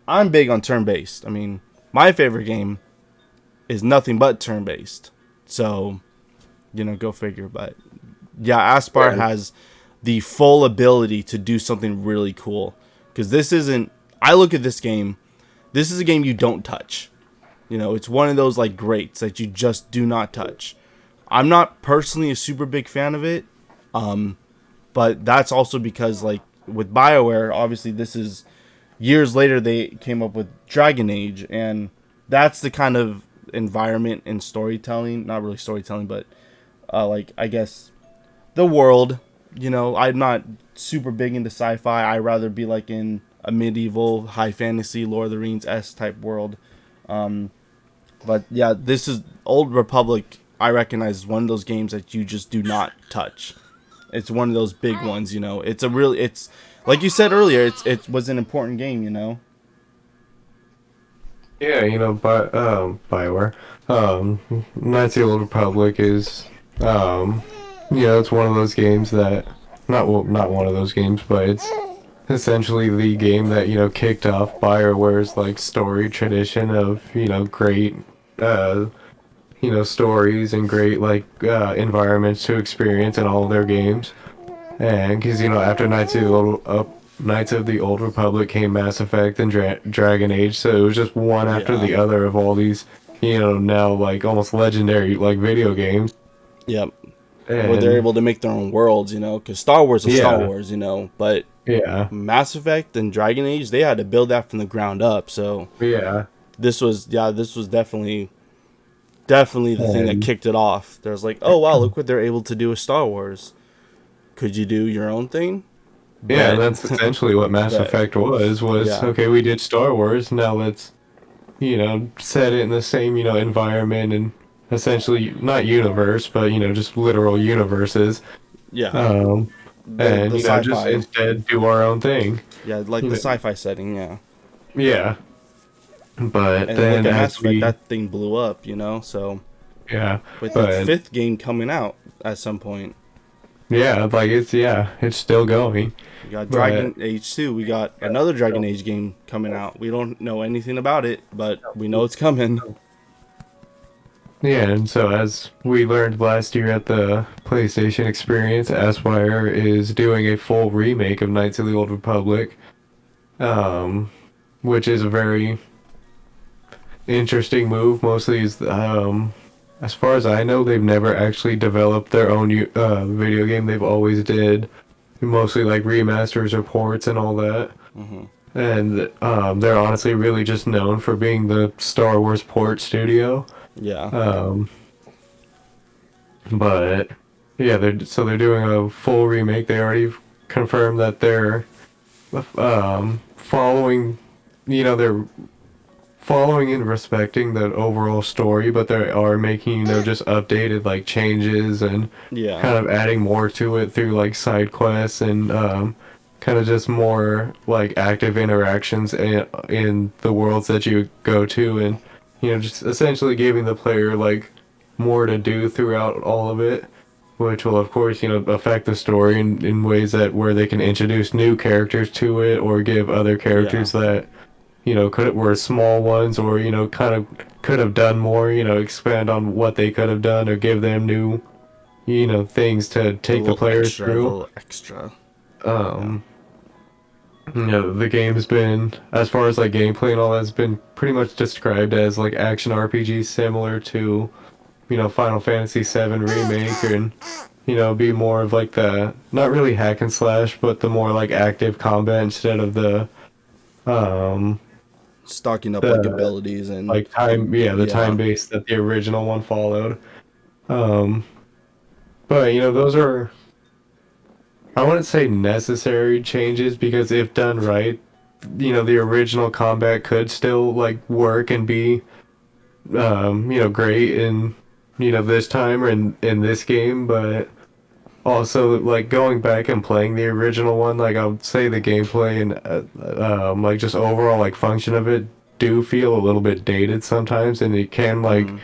[SPEAKER 2] I'm big on turn based. I mean, my favorite game is nothing but turn based. So, go figure. But yeah, Aspar
[SPEAKER 1] Yeah.
[SPEAKER 2] has the full ability to do something really cool. Because this isn't, I look at this game, this is a game you don't touch. It's one of those like greats that you just do not touch. I'm not personally a super big fan of it. But that's also because like with BioWare, obviously this is years later they came up with Dragon Age, and that's the kind of environment and storytelling, not really storytelling, but like I guess the world. I'm not super big into sci-fi. I rather be like in a medieval high fantasy Lord of the Rings s type world. But yeah, this is Old Republic. I recognize as one of those games that you just do not touch. It's one of those big ones. It's like you said earlier. It was an important game.
[SPEAKER 1] Yeah, but Bioware, Knights of the Old Republic is, um, it's one of those games that, not one of those games, but it's essentially the game that kicked off Bioware's like story tradition of great, uh, stories and great like environments to experience in all of their games. And because after Knights of the Old Republic came Mass Effect and Dragon Age, so it was just one after
[SPEAKER 2] Yeah.
[SPEAKER 1] the other of all these now like almost legendary like video games.
[SPEAKER 2] Yep. Where they're
[SPEAKER 1] And
[SPEAKER 2] able to make their own worlds. Because Star Wars is Star
[SPEAKER 1] yeah,
[SPEAKER 2] Wars. But
[SPEAKER 1] yeah,
[SPEAKER 2] Mass Effect and Dragon Age, they had to build that from the ground up. So
[SPEAKER 1] yeah,
[SPEAKER 2] this was definitely the thing that
[SPEAKER 1] and
[SPEAKER 2] kicked it off. There's like, oh wow, look what they're able to do with Star Wars. Could you do your own thing?
[SPEAKER 1] yeah, and
[SPEAKER 2] Bet.
[SPEAKER 1] that's essentially what Mass
[SPEAKER 2] Bet.
[SPEAKER 1] Effect was
[SPEAKER 2] Yeah.
[SPEAKER 1] okay, we did Star Wars, now let's set it in the same environment and essentially not universe, but just literal universes.
[SPEAKER 2] Yeah.
[SPEAKER 1] Um,
[SPEAKER 2] The
[SPEAKER 1] and just
[SPEAKER 2] sci-fi.
[SPEAKER 1] instead do our own thing.
[SPEAKER 2] Yeah, like
[SPEAKER 1] You
[SPEAKER 2] the
[SPEAKER 1] know,
[SPEAKER 2] sci-fi setting. Yeah.
[SPEAKER 1] yeah. But
[SPEAKER 2] And look
[SPEAKER 1] then
[SPEAKER 2] at Mass
[SPEAKER 1] as
[SPEAKER 2] Effect.
[SPEAKER 1] we,
[SPEAKER 2] That thing blew up. So
[SPEAKER 1] yeah,
[SPEAKER 2] with the
[SPEAKER 1] but
[SPEAKER 2] fifth game coming out at some point,
[SPEAKER 1] yeah, like it's still going.
[SPEAKER 2] we got
[SPEAKER 1] But
[SPEAKER 2] Dragon Age 2. We got another Dragon Age game coming out. We don't know anything about it, but we know it's coming.
[SPEAKER 1] yeah, and so as we learned last year at the PlayStation Experience, Aspire is doing a full remake of Knights of the Old Republic, um, which is a very interesting move. Mostly is as far as I know, they've never actually developed their own video game. They've always did mostly like remasters or ports and all that.
[SPEAKER 2] Hmm.
[SPEAKER 1] And they're honestly really just known for being the Star Wars port studio.
[SPEAKER 2] Yeah.
[SPEAKER 1] Um, but yeah, they're doing a full remake. They already confirmed that they're following, they're following and respecting the overall story, but they are making, just updated like changes and
[SPEAKER 2] Yeah.
[SPEAKER 1] kind of adding more to it through like side quests and kind of just more like active interactions in the worlds that you go to, and just essentially giving the player like more to do throughout all of it, which will of course affect the story in ways that where they can introduce new characters to it or give other
[SPEAKER 2] Yeah.
[SPEAKER 1] characters that could were small ones or kind of could have done more, expand on what they could have done or give them new things to
[SPEAKER 2] A
[SPEAKER 1] take the
[SPEAKER 2] little
[SPEAKER 1] players
[SPEAKER 2] extra. A
[SPEAKER 1] through.
[SPEAKER 2] little extra. Yeah.
[SPEAKER 1] um the game's been, as far as like gameplay and all that's been pretty much described as like action RPG similar to Final Fantasy VII Remake, and be more of like the not really hack and slash but the more like active combat instead of um
[SPEAKER 2] Stocking up like
[SPEAKER 1] the
[SPEAKER 2] abilities and
[SPEAKER 1] like time, yeah, the time
[SPEAKER 2] yeah.
[SPEAKER 1] base that the original one followed. um but those are, I wouldn't say necessary changes, because if done right, the original combat could still like work and be great in this time or in this game. But also like going back and playing the original one, like I would say the gameplay and like just overall like function of it do feel a little bit dated sometimes, and it can like
[SPEAKER 2] Mm,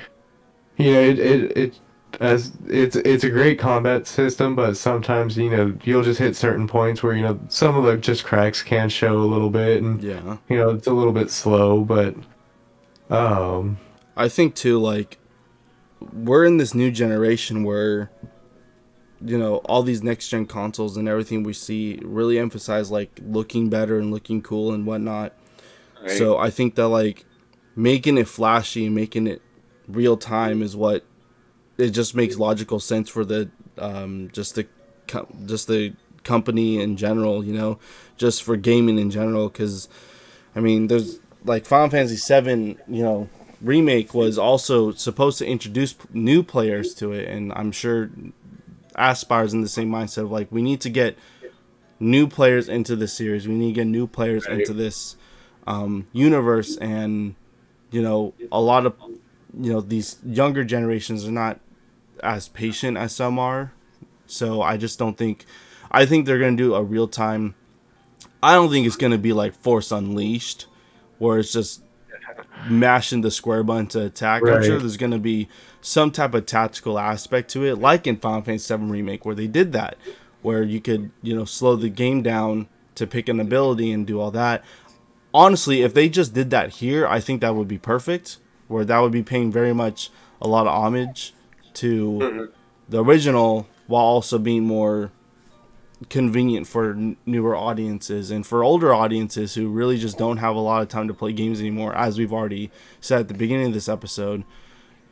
[SPEAKER 1] it as it's a great combat system, but sometimes you'll just hit certain points where some of the just cracks can show a little bit, and
[SPEAKER 2] yeah.
[SPEAKER 1] it's a little bit slow. But um
[SPEAKER 2] I think too, like, we're in this new generation where all these next gen consoles and everything we see really emphasize like looking better and looking cool and whatnot.
[SPEAKER 1] right.
[SPEAKER 2] So I think that like making it flashy and making it real time is what it just makes logical sense for the just the company in general, just for gaming in general, because I mean, there's like Final Fantasy VII, remake was also supposed to introduce new players to it, and I'm sure Aspire's in the same mindset of like we need to get new players into the series. We need to get new players
[SPEAKER 1] Right.
[SPEAKER 2] into this universe, and a lot of these younger generations are not as patient as some are. So I just don't think. I think they're gonna do a real time. I don't think it's gonna be like Force Unleashed, where it's just mashing the square button to attack. I'm sure
[SPEAKER 1] Right.
[SPEAKER 2] there's gonna be some type of tactical aspect to it, like in Final Fantasy VII Remake, where they did that, where you could slow the game down to pick an ability and do all that. Honestly, if they just did that here, I think that would be perfect. Where that would be paying very much a lot of homage to
[SPEAKER 1] Mhm.
[SPEAKER 2] the original, while also being more convenient for newer audiences and for older audiences who really just don't have a lot of time to play games anymore, as we've already said at the beginning of this episode.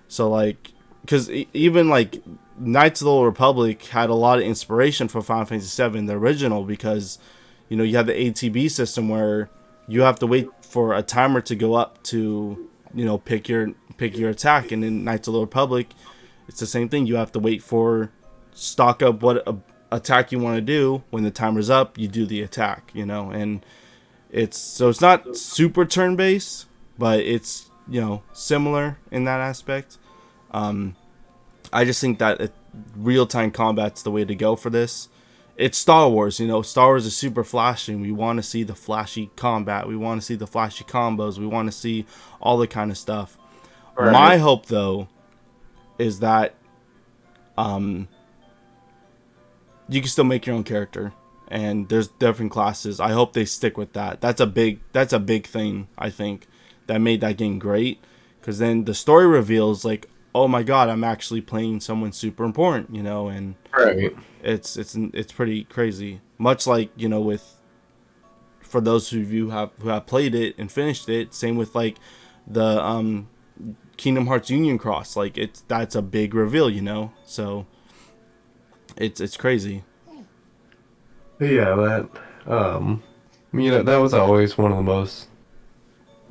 [SPEAKER 2] So like, because even like Knights of the Old Republic had a lot of inspiration from Final Fantasy VII, the original, because you have the ATB system where you have to wait for a timer to go up to pick your attack, and in Knights of the Old Republic, it's the same thing. You have to wait for stock up what attack you want to do. When the timer's up, you do the attack. And it's not super turn based, but it's similar in that aspect. I just think that real time combat's the way to go for this. It's Star Wars, Star Wars is super flashy, and we want to see the flashy combat. We want to see the flashy combos. We want to see all the kind of stuff. My
[SPEAKER 1] Right.
[SPEAKER 2] hope, though, is that you can still make your own character, and there's different classes. I hope they stick with that. That's a big thing, I think, that made that game great, because then the story reveals like, oh my god, I'm actually playing someone super important, and
[SPEAKER 1] Right.
[SPEAKER 2] it's pretty crazy. Much like with for those of you who have played it and finished it, same with like the Kingdom Hearts Union Cross. Like that's a big reveal, so it's crazy.
[SPEAKER 1] Yeah, um that was always one of the most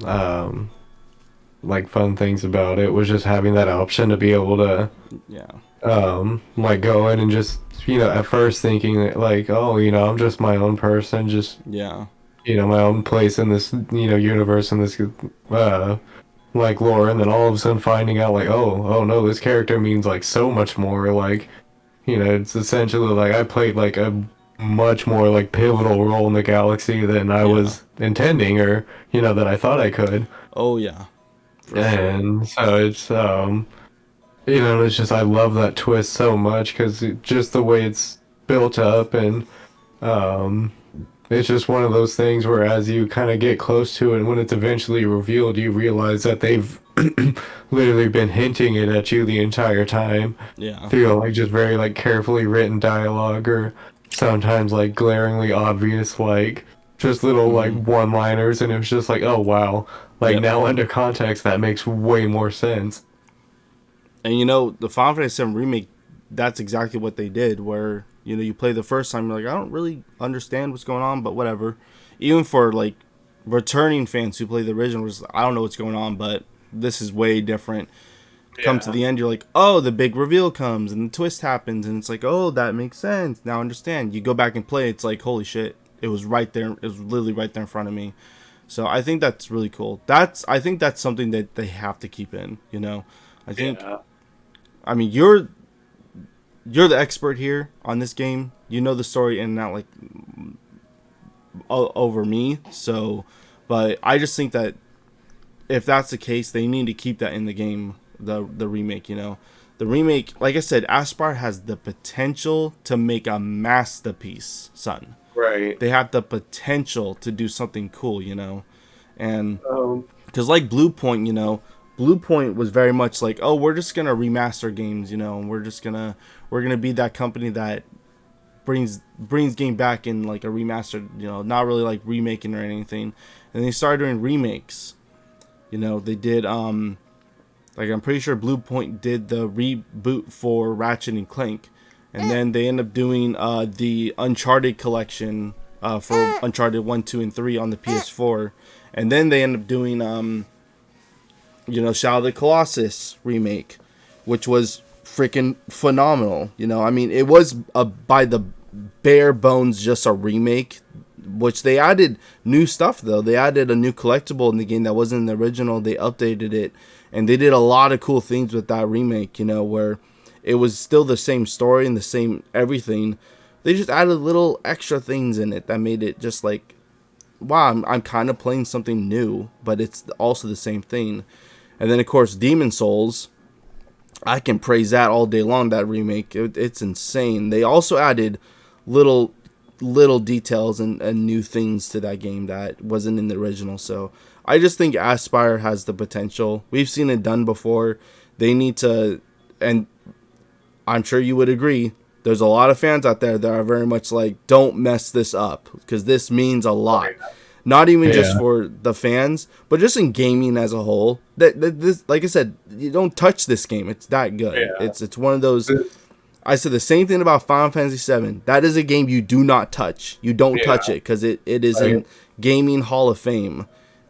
[SPEAKER 1] um like fun things about it was just having that option to be able to
[SPEAKER 2] Yeah,
[SPEAKER 1] like go in and just at first thinking that like, oh, I'm just my own person, just
[SPEAKER 2] yeah,
[SPEAKER 1] my own place in this universe, in this uh like lore, and then all of a sudden finding out like, oh no, this character means like so much more. Like, it's essentially like I played like a much more like pivotal role in the galaxy than I
[SPEAKER 2] yeah.
[SPEAKER 1] was intending, or that I thought I could.
[SPEAKER 2] Oh yeah, for sure.
[SPEAKER 1] And so it's just I love that twist so much because just the way it's built up, and um it's just one of those things where as you kind of get close to it, and when it's eventually revealed, you realize that they've literally been hinting it at you the entire time
[SPEAKER 2] Yeah.
[SPEAKER 1] through like just very like carefully written dialogue, or sometimes like glaringly obvious like just little like
[SPEAKER 2] Mm-hmm.
[SPEAKER 1] one-liners, and it was just like, oh wow, like
[SPEAKER 2] Yep.
[SPEAKER 1] now under context that makes way more sense.
[SPEAKER 2] And the Final Fantasy VII remake, that's exactly what they did. Where you play the first time, you're like, I don't really understand what's going on, but whatever. Even for like returning fans who play the original, was I don't know what's going on, but this is way different. Come to
[SPEAKER 1] Yeah.
[SPEAKER 2] the end, you're like, oh, the big reveal comes and the twist happens, and it's like, oh, that makes sense. Now I understand. You go back and play, it's like, holy shit, it was right there. It was literally right there in front of me. So I think that's really cool. I think that's something that they have to keep in. I think.
[SPEAKER 1] Yeah.
[SPEAKER 2] I mean, you're the expert here on this game. You know the story in and out like over me. So, but I just think that if that's the case, they need to keep that in the game. The remake, the remake. Like I said, Aspar has the potential to make a masterpiece, son.
[SPEAKER 1] Right.
[SPEAKER 2] They have the potential to do something cool, and
[SPEAKER 1] Um,
[SPEAKER 2] because like Blue Point, Blue Point was very much like, oh, we're just gonna remaster games, and we're gonna be that company that brings game back in like a remastered, not really like remaking or anything. And they started doing remakes. They did like I'm pretty sure Blue Point did the reboot for Ratchet and Clank, and then they end up doing the Uncharted collection for Uncharted 1, 2, and 3 on the PS4. And then they ended up doing, Shadow of the Colossus remake, which was freaking phenomenal. I mean, it was by the bare bones just a remake, which they added new stuff though. They added a new collectible in the game that wasn't in the original. They updated it, and they did a lot of cool things with that remake. Where it was still the same story and the same everything. They just added little extra things in it that made it just like, wow, I'm kind of playing something new, but it's also the same thing. And then of course Demon Souls, I can praise that all day long. That remake, it's insane. They also added little details and new things to that game that wasn't in the original. So I just think Aspyr has the potential. We've seen it done before. They need to, and I'm sure you would agree, there's a lot of fans out there that are very much like, don't mess this up, because this means a lot. Not even just for the fans, but just in gaming as a whole. This, like I said, you don't touch this game. It's that good.
[SPEAKER 1] Yeah.
[SPEAKER 2] It's one of those. I said the same thing about Final Fantasy VII. That is a game you do not touch. You don't touch it, because it is in gaming Hall of Fame.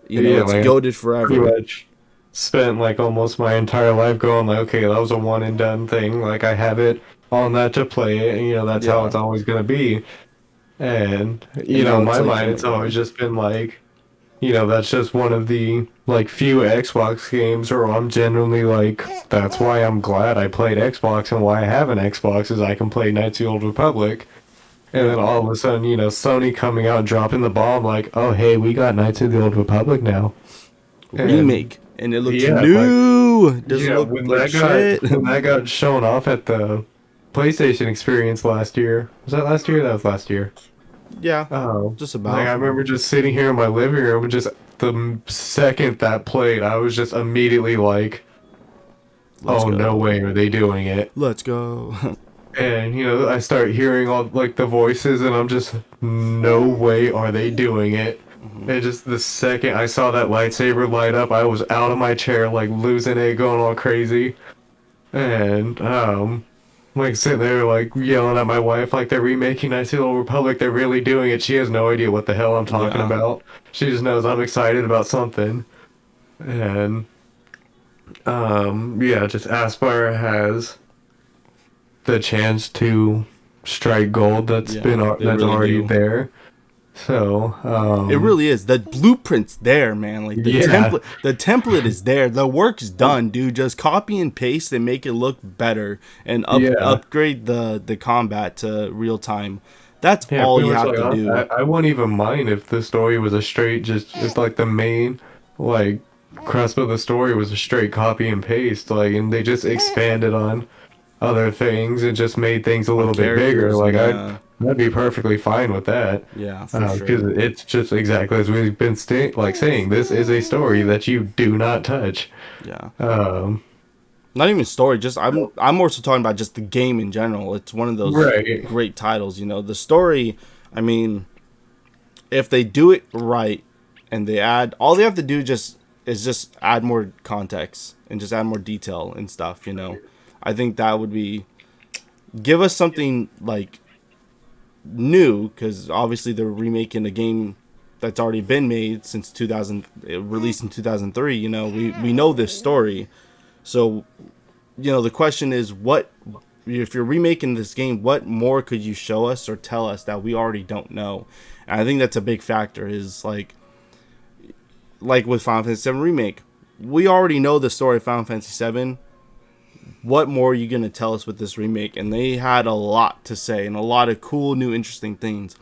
[SPEAKER 2] It's
[SPEAKER 1] like,
[SPEAKER 2] goated forever.
[SPEAKER 1] Pretty much spent like almost my entire life going like, okay, that was a one and done thing. Like I have it on that to play it, and that's how it's always gonna be. And in my mind, it's always just been like, that's just one of the like few Xbox games, or I'm genuinely like, that's why I'm glad I played Xbox, and why I have an Xbox is I can play Knights of the Old Republic. And then all of a sudden, Sony coming out and dropping the bomb like, oh hey, we got Knights of the Old Republic now.
[SPEAKER 2] Remake. And it looks new.
[SPEAKER 1] Like,
[SPEAKER 2] doesn't look
[SPEAKER 1] when
[SPEAKER 2] like
[SPEAKER 1] that
[SPEAKER 2] shit.
[SPEAKER 1] when that got shown off at the PlayStation Experience last year. Was that last year? That was last year.
[SPEAKER 2] Yeah.
[SPEAKER 1] Oh,
[SPEAKER 2] Just about.
[SPEAKER 1] like I remember just sitting here in my living room, and just the second that played, I was just immediately like,
[SPEAKER 2] Let's
[SPEAKER 1] "Oh
[SPEAKER 2] go.
[SPEAKER 1] no way, are they doing it?"
[SPEAKER 2] Let's go.
[SPEAKER 1] And I start hearing all like the voices, and I'm just, "No way, are they doing it?" And just the second I saw that lightsaber light up, I was out of my chair, like losing it, going all crazy, and like sitting there like yelling at my wife like, they're remaking Knights of the Old Republic, they're really doing it. She has no idea what the hell I'm talking about. She just knows I'm excited about something. And just Aspyr has the chance to strike gold that's
[SPEAKER 2] really
[SPEAKER 1] already
[SPEAKER 2] do.
[SPEAKER 1] there. So
[SPEAKER 2] It really is. The blueprint's there, man. Like the template is there. The work's done, dude. Just copy and paste and make it look better, and upgrade the combat to real time. That's all you have to do.
[SPEAKER 1] I wouldn't even mind if the story was a straight, just if like the main like crust of the story was a straight copy and paste, like, and they just expanded on other things and just made things a little bit bigger. Like I'd be perfectly fine with that.
[SPEAKER 2] Yeah, for sure.
[SPEAKER 1] Because it's just exactly as we've been saying. This is a story that you do not touch.
[SPEAKER 2] Yeah.
[SPEAKER 1] Um,
[SPEAKER 2] Not even story. Just I'm more so talking about just the game in general. It's one of those great titles. The story. I mean, if they do it right and they add, all they have to do is just add more context and just add more detail and stuff. I think that would be, give us something like new, because obviously they're remaking a game that's already been made since 2000, released in 2003. We know this story, so the question is, what if you're remaking this game, what more could you show us or tell us that we already don't know? And I think that's a big factor, is like with Final Fantasy VII Remake, we already know the story of Final Fantasy VII. What more are you going to tell us with this remake? And they had a lot to say and a lot of cool, new, interesting things.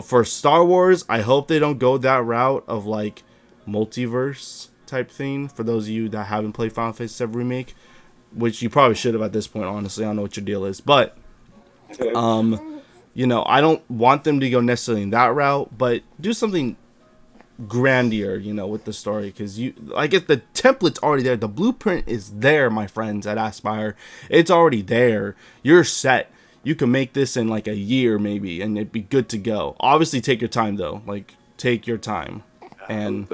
[SPEAKER 2] For Star Wars, I hope they don't go that route of like multiverse type thing. For those of you that haven't played Final Fantasy VII Remake, which you probably should have at this point, honestly. I don't know what your deal is. But, I don't want them to go necessarily in that route, but do something grandier, with the story, because I guess the template's already there. The blueprint is there, my friends at Aspyr. It's already there. You're set. You can make this in like a year maybe, and it'd be good to go. Obviously, take your time though. Like, take your time. And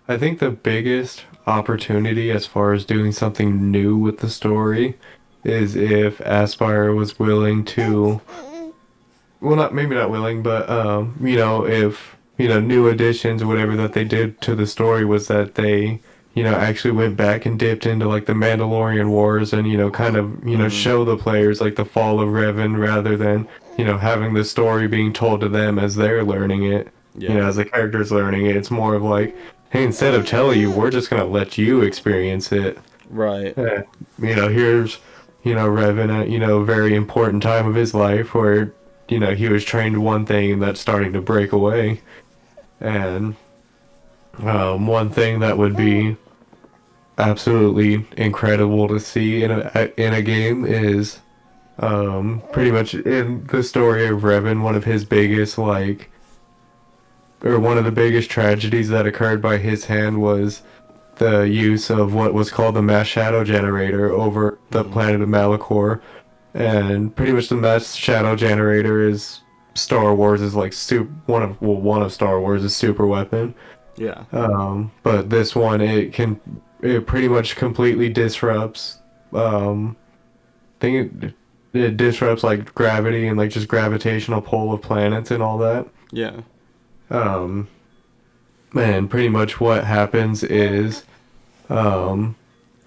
[SPEAKER 1] I think the biggest opportunity as far as doing something new with the story is if Aspyr was willing to well, not maybe not willing, but if new additions or whatever that they did to the story was that they actually went back and dipped into like the Mandalorian Wars and kind of
[SPEAKER 2] Mm-hmm.
[SPEAKER 1] show the players like the fall of Revan rather than having the story being told to them as they're learning it.
[SPEAKER 2] Yeah.
[SPEAKER 1] As the characters learning it, it's more of like, hey, instead of telling you, we're just gonna let you experience it.
[SPEAKER 2] Right.
[SPEAKER 1] Yeah. Here's, Revan at, a very important time of his life where, he was trained one thing and that's starting to break away. And one thing that would be absolutely incredible to see in a game is pretty much in the story of Revan, one of his biggest or one of the biggest tragedies that occurred by his hand was the use of what was called the mass shadow generator over the
[SPEAKER 2] Mm-hmm.
[SPEAKER 1] planet of Malachor. And pretty much the mass shadow generator is Star Wars is like one of Star Wars' super weapon.
[SPEAKER 2] Yeah.
[SPEAKER 1] But this one it pretty much completely disrupts think it disrupts like gravity and like just gravitational pull of planets and all that.
[SPEAKER 2] Yeah.
[SPEAKER 1] Um, and pretty much what happens is um,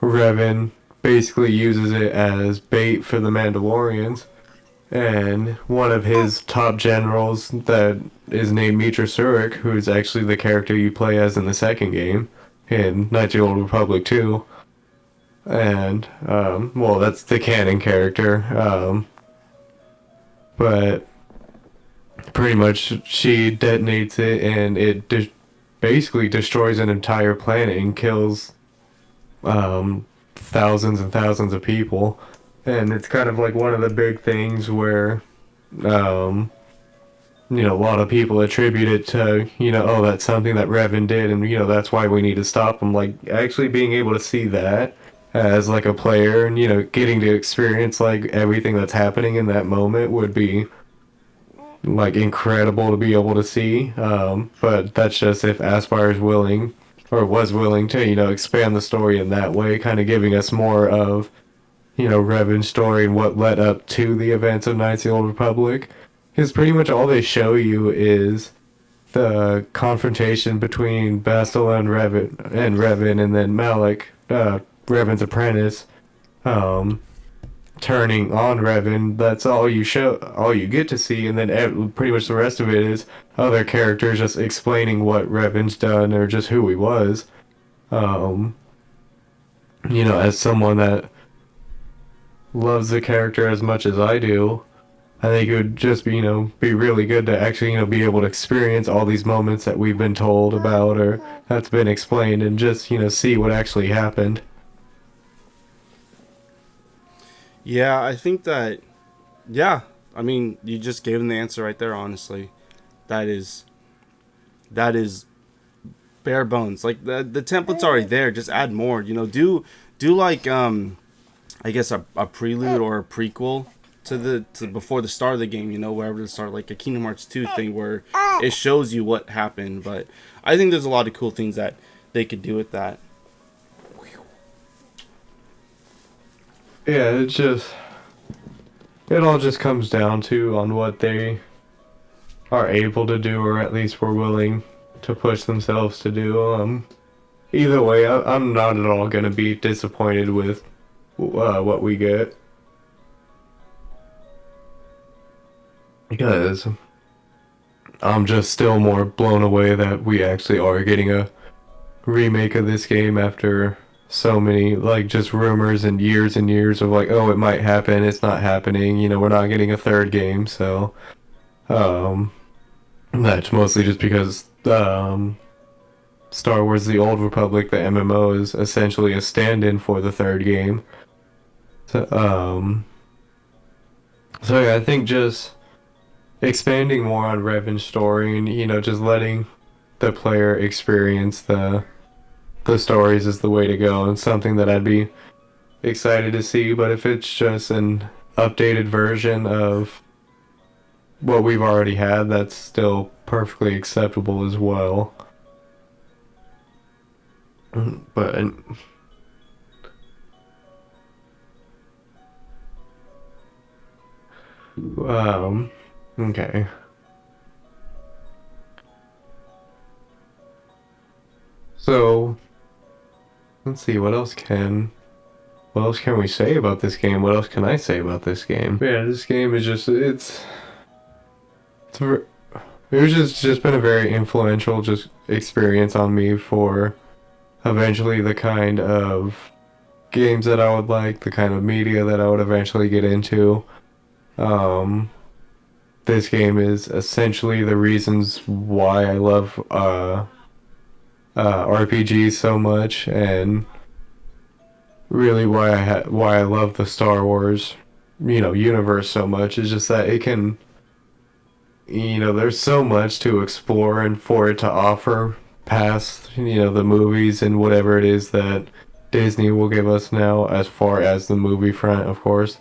[SPEAKER 1] Revan basically uses it as bait for the Mandalorians, and one of his top generals that is named Mitra Surik, who's actually the character you play as in the second game in Knights of the Old Republic 2. And, well, that's the canon character. But pretty much she detonates it and basically destroys an entire planet and kills thousands and thousands of people. And it's kind of like one of the big things where um, a lot of people attribute it to, oh, that's something that Revan did, and, that's why we need to stop him. Like, actually being able to see that as, like, a player and, getting to experience, like, everything that's happening in that moment would be, like, incredible to be able to see. But that's just if Aspire is willing, or was willing to, expand the story in that way, kind of giving us more of, Revan's story and what led up to the events of Knights of the Old Republic. Because pretty much all they show you is the confrontation between Bastel and Revan, and then Malik, Revan's apprentice, um, turning on Revan. That's all you get to see, and then pretty much the rest of it is other characters just explaining what Revan's done or just who he was. Um, as someone that loves the character as much as I do, I think it would just be, be really good to actually, be able to experience all these moments that we've been told about or that's been explained and just, see what actually happened.
[SPEAKER 2] Yeah, I think that. Yeah, I mean, you just gave him the answer right there. Honestly, that is that is bare bones. Like the template's already there. Just add more. Do like I guess a prelude or a prequel to before the start of the game. Wherever to start, like a Kingdom Hearts 2 thing where it shows you what happened. But I think there's a lot of cool things that they could do with that.
[SPEAKER 1] Yeah, it all just comes down to on what they are able to do or at least were willing to push themselves to do. Either way, I'm not at all going to be disappointed with what we get because I'm just still more blown away that we actually are getting a remake of this game after so many like just rumors and years of like, oh, it might happen, it's not happening, we're not getting a third game. So um that's mostly just because Star Wars The Old Republic, the MMO, is essentially a stand-in for the third game. So yeah, I think just expanding more on Revan's story and just letting the player experience the stories is the way to go and something that I'd be excited to see. But if it's just an updated version of what we've already had, that's still perfectly acceptable as well. But um Okay. So let's see what else can we say about this game? What else can I say about this game? Yeah, this game is just it's a, it was just been a very influential just experience on me for eventually the kind of games that I would like, the kind of media that I would eventually get into. Um, this game is essentially the reasons why I love RPGs so much, and really why I love the Star Wars, universe so much. Is just that it can, there's so much to explore and for it to offer past, the movies and whatever it is that Disney will give us now, as far as the movie front, of course.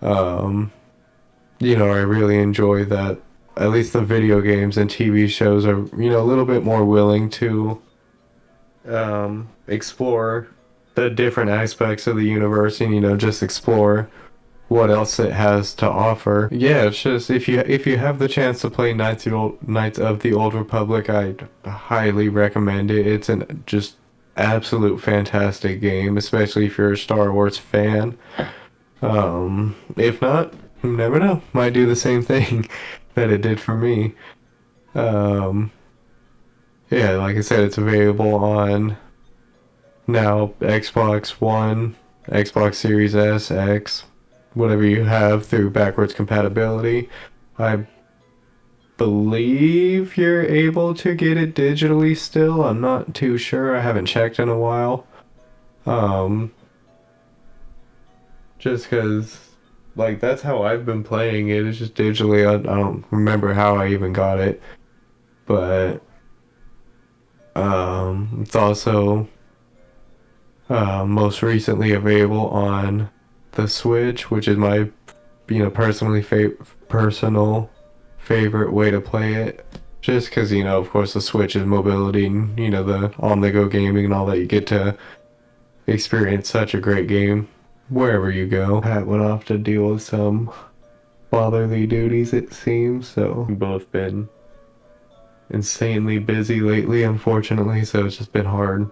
[SPEAKER 1] Um, I really enjoy that at least the video games and TV shows are, a little bit more willing to explore the different aspects of the universe and, just explore what else it has to offer. Yeah, it's just if you have the chance to play Knights of the Old Republic, I'd highly recommend it. It's an just absolute fantastic game, especially if you're a Star Wars fan. If not, you never know. Might do the same thing that it did for me. Um, yeah, like I said, it's available on now Xbox One, Xbox Series S, X, whatever you have through backwards compatibility. I believe you're able to get it digitally still. I'm not too sure. I haven't checked in a while. Um, just because, like, that's how I've been playing it. It's just digitally. I don't remember how I even got it, but it's also most recently available on the Switch, which is my, personal favorite way to play it. Just because, of course, the Switch is mobility and, the on-the-go gaming and all that. You get to experience such a great game wherever you go. Pat went off to deal with some fatherly duties, it seems, so we've both been insanely busy lately, unfortunately, so it's just been hard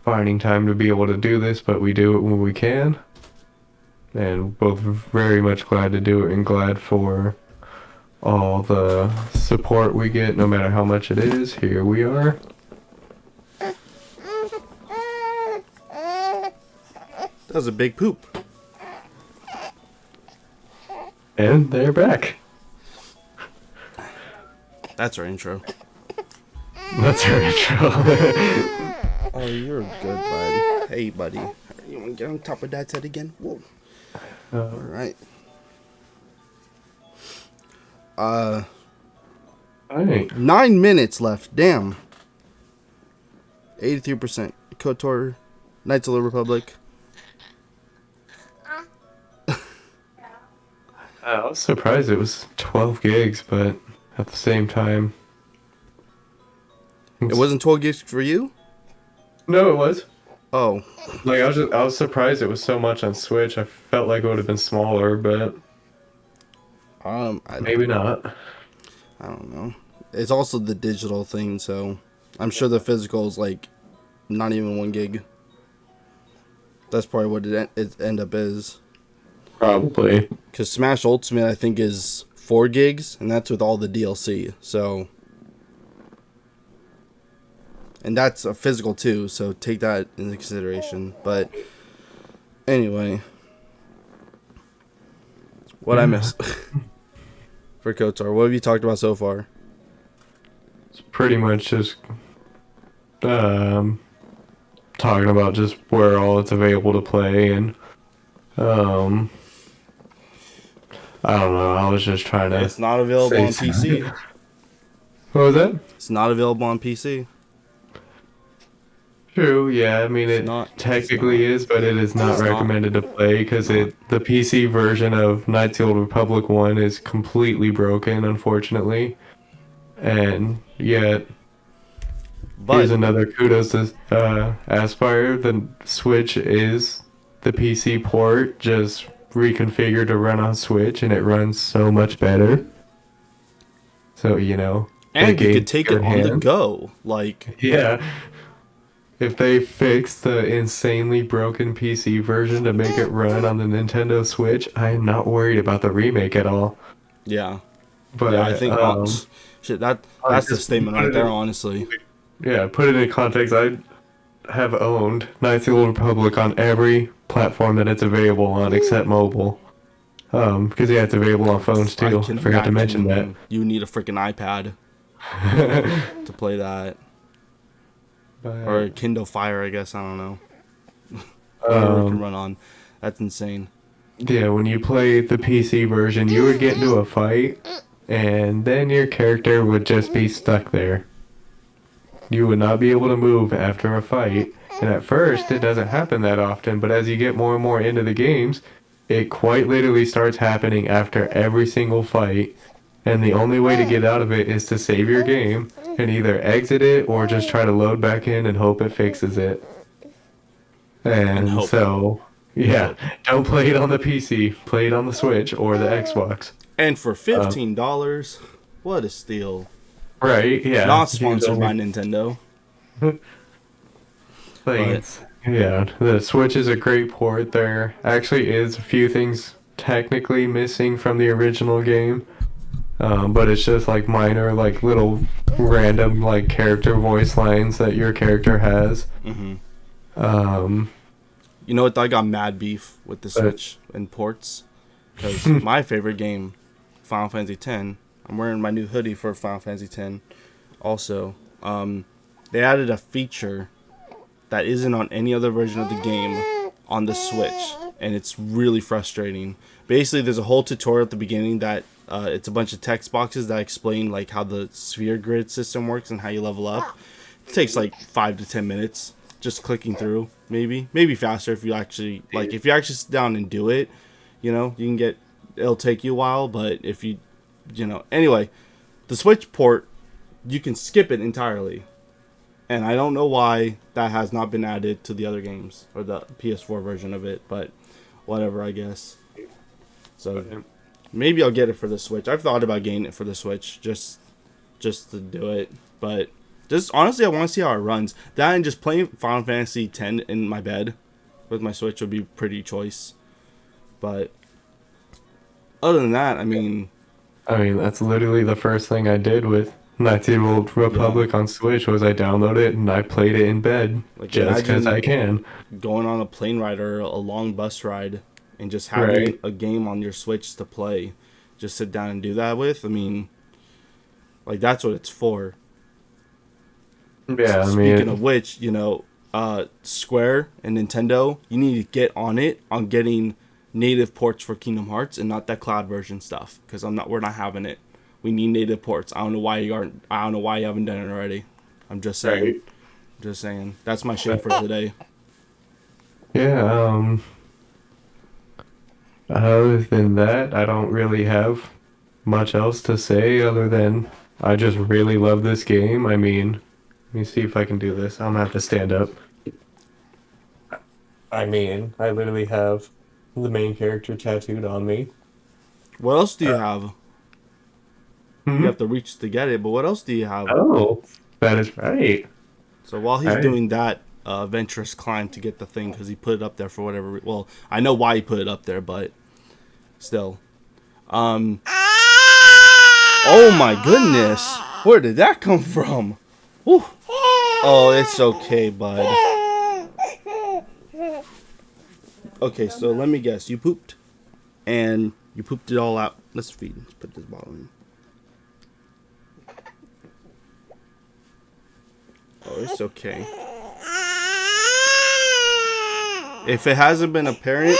[SPEAKER 1] finding time to be able to do this, but we do it when we can. And both very much glad to do it and glad for all the support we get, no matter how much it is. Here we are.
[SPEAKER 2] That was a big poop.
[SPEAKER 1] And they're back.
[SPEAKER 2] That's our intro.
[SPEAKER 1] That's our intro.
[SPEAKER 2] Oh, you're good, bud. Hey, buddy. You want to get on top of Dad's head again? Whoa. All right.
[SPEAKER 1] Alright.
[SPEAKER 2] 9 minutes left. Damn. 83%. KOTOR, Knights of the Republic.
[SPEAKER 1] I was surprised it was 12 gigs, but at the same time...
[SPEAKER 2] It wasn't 12 gigs for you?
[SPEAKER 1] No, it was.
[SPEAKER 2] Oh.
[SPEAKER 1] Like, I was surprised it was so much on Switch. I felt like it would have been smaller, but... maybe not.
[SPEAKER 2] I don't know. It's also the digital thing, so I'm sure the physical is like not even 1 gig. That's probably what it end up is.
[SPEAKER 1] Probably.
[SPEAKER 2] Because Smash Ultimate, I think, is 4 gigs, and that's with all the DLC. So, and that's a physical too. So take that into consideration. But anyway, what I missed for KOTOR. What have you talked about so far?
[SPEAKER 1] It's pretty much just talking about just where all it's available to play, and I don't know. I was just trying to.
[SPEAKER 2] It's not available on PC.
[SPEAKER 1] What was that?
[SPEAKER 2] It's not available on PC.
[SPEAKER 1] True. Yeah. I mean, it technically is, but it is not recommended to play because the PC version of Knights of the Old Republic 1 is completely broken, unfortunately. And yet, here's another kudos to Aspire. The Switch is the PC port, just reconfigured to run on Switch, and it runs so much better. So, you know, the
[SPEAKER 2] And you
[SPEAKER 1] game
[SPEAKER 2] could take it
[SPEAKER 1] good
[SPEAKER 2] on the
[SPEAKER 1] hands.
[SPEAKER 2] go. Like,
[SPEAKER 1] Yeah. If they fix the insanely broken PC version to make it run on the Nintendo Switch, I am not worried about the remake at all.
[SPEAKER 2] yeah. Yeah, I
[SPEAKER 1] But
[SPEAKER 2] think shit,
[SPEAKER 1] I
[SPEAKER 2] that's the
[SPEAKER 1] just
[SPEAKER 2] statement
[SPEAKER 1] put
[SPEAKER 2] right
[SPEAKER 1] it
[SPEAKER 2] there,
[SPEAKER 1] in,
[SPEAKER 2] honestly.
[SPEAKER 1] yeah, put it in context. I have owned Knights of the Old Republic on every platform that it's available on except mobile. Because yeah, it's available on phones
[SPEAKER 2] I
[SPEAKER 1] too.
[SPEAKER 2] can
[SPEAKER 1] Forgot to mention that.
[SPEAKER 2] imagine you need a freaking iPad to play that. Or a
[SPEAKER 1] But
[SPEAKER 2] Kindle Fire, I guess, I don't know. Whatever it can
[SPEAKER 1] um,
[SPEAKER 2] run on. That's insane.
[SPEAKER 1] yeah, when you play the PC version, you would get into a fight, and then your character would just be stuck there. You would not be able to move after a fight. And at first, it doesn't happen that often, but as you get more and more into the games, it quite literally starts happening after every single fight. And the only way to get out of it is to save your game and either exit it or just try to load back in and hope it fixes it.
[SPEAKER 2] And
[SPEAKER 1] And
[SPEAKER 2] hope.
[SPEAKER 1] so,
[SPEAKER 2] And
[SPEAKER 1] yeah,
[SPEAKER 2] hope.
[SPEAKER 1] don't play it on the PC, play it on the Switch or the Xbox.
[SPEAKER 2] And for
[SPEAKER 1] Uh,
[SPEAKER 2] $15, what a steal.
[SPEAKER 1] right, yeah.
[SPEAKER 2] Not sponsored by Nintendo.
[SPEAKER 1] Like
[SPEAKER 2] But
[SPEAKER 1] it's yeah, the Switch is a great port. There actually is a few things technically missing from the original game, but it's just like minor, like little random like character voice lines that your character has.
[SPEAKER 2] hmm
[SPEAKER 1] Um,
[SPEAKER 2] you know what? I got mad beef with the
[SPEAKER 1] but
[SPEAKER 2] Switch and ports. Because my favorite game, Final Fantasy X, I'm wearing my new hoodie for Final Fantasy X. Also, they added a feature that isn't on any other version of the game on the Switch, and it's really frustrating. Basically, there's a whole tutorial at the beginning that it's a bunch of text boxes that explain like how the sphere grid system works and how you level up. It takes like 5 to 10 minutes just clicking through, maybe faster if you actually sit down and do it. You know, you can get it'll take you a while, but if anyway, the Switch port you can skip it entirely. And I don't know why that has not been added to the other games or the PS4 version of it, but whatever, I guess. So maybe I'll get it for the Switch. I've thought about getting it for the Switch just to do it, but just honestly, I want to see how it runs. That and just playing Final Fantasy X in my bed with my Switch would be pretty choice. But other than that,
[SPEAKER 1] I mean that's literally the first thing I did with Knights of the Old
[SPEAKER 2] yeah,
[SPEAKER 1] Republic on Switch was I downloaded it and I played it in bed
[SPEAKER 2] like
[SPEAKER 1] just 'cause I
[SPEAKER 2] imagine
[SPEAKER 1] can.
[SPEAKER 2] going on a plane ride or a long bus ride and just having
[SPEAKER 1] Right.
[SPEAKER 2] a game on your Switch to play, just sit down and do that with. Like that's what it's for.
[SPEAKER 1] Yeah, I
[SPEAKER 2] Speaking of
[SPEAKER 1] mean,
[SPEAKER 2] which, Square and Nintendo, you need to get on it on getting native ports for Kingdom Hearts and not that cloud version stuff because we're not having it. We need native ports. I don't know why you aren't. I don't know why you haven't done it already. I'm just saying.
[SPEAKER 1] right.
[SPEAKER 2] Just saying. That's my shame for today.
[SPEAKER 1] Yeah, other than that, I don't really have much else to say other than I just really love this game. I mean, let me see if I can do this. I'm gonna have to stand up. I mean, I literally have the main character tattooed on me.
[SPEAKER 2] What else do you have? You
[SPEAKER 1] Hmm?
[SPEAKER 2] have to reach to get it, but what else do you have?
[SPEAKER 1] Oh, that is right.
[SPEAKER 2] So while he's
[SPEAKER 1] I,
[SPEAKER 2] doing that venturous climb to get the thing, because he put it up there for whatever. Well, I know why he put it up there, but still. Um. Oh my goodness! Where did that come from? Whew. Oh, it's okay, bud. Okay, so let me guess. You pooped, and you pooped it all out. Let's feed. Let's put this bottle in. Oh, it's okay. If it hasn't been apparent,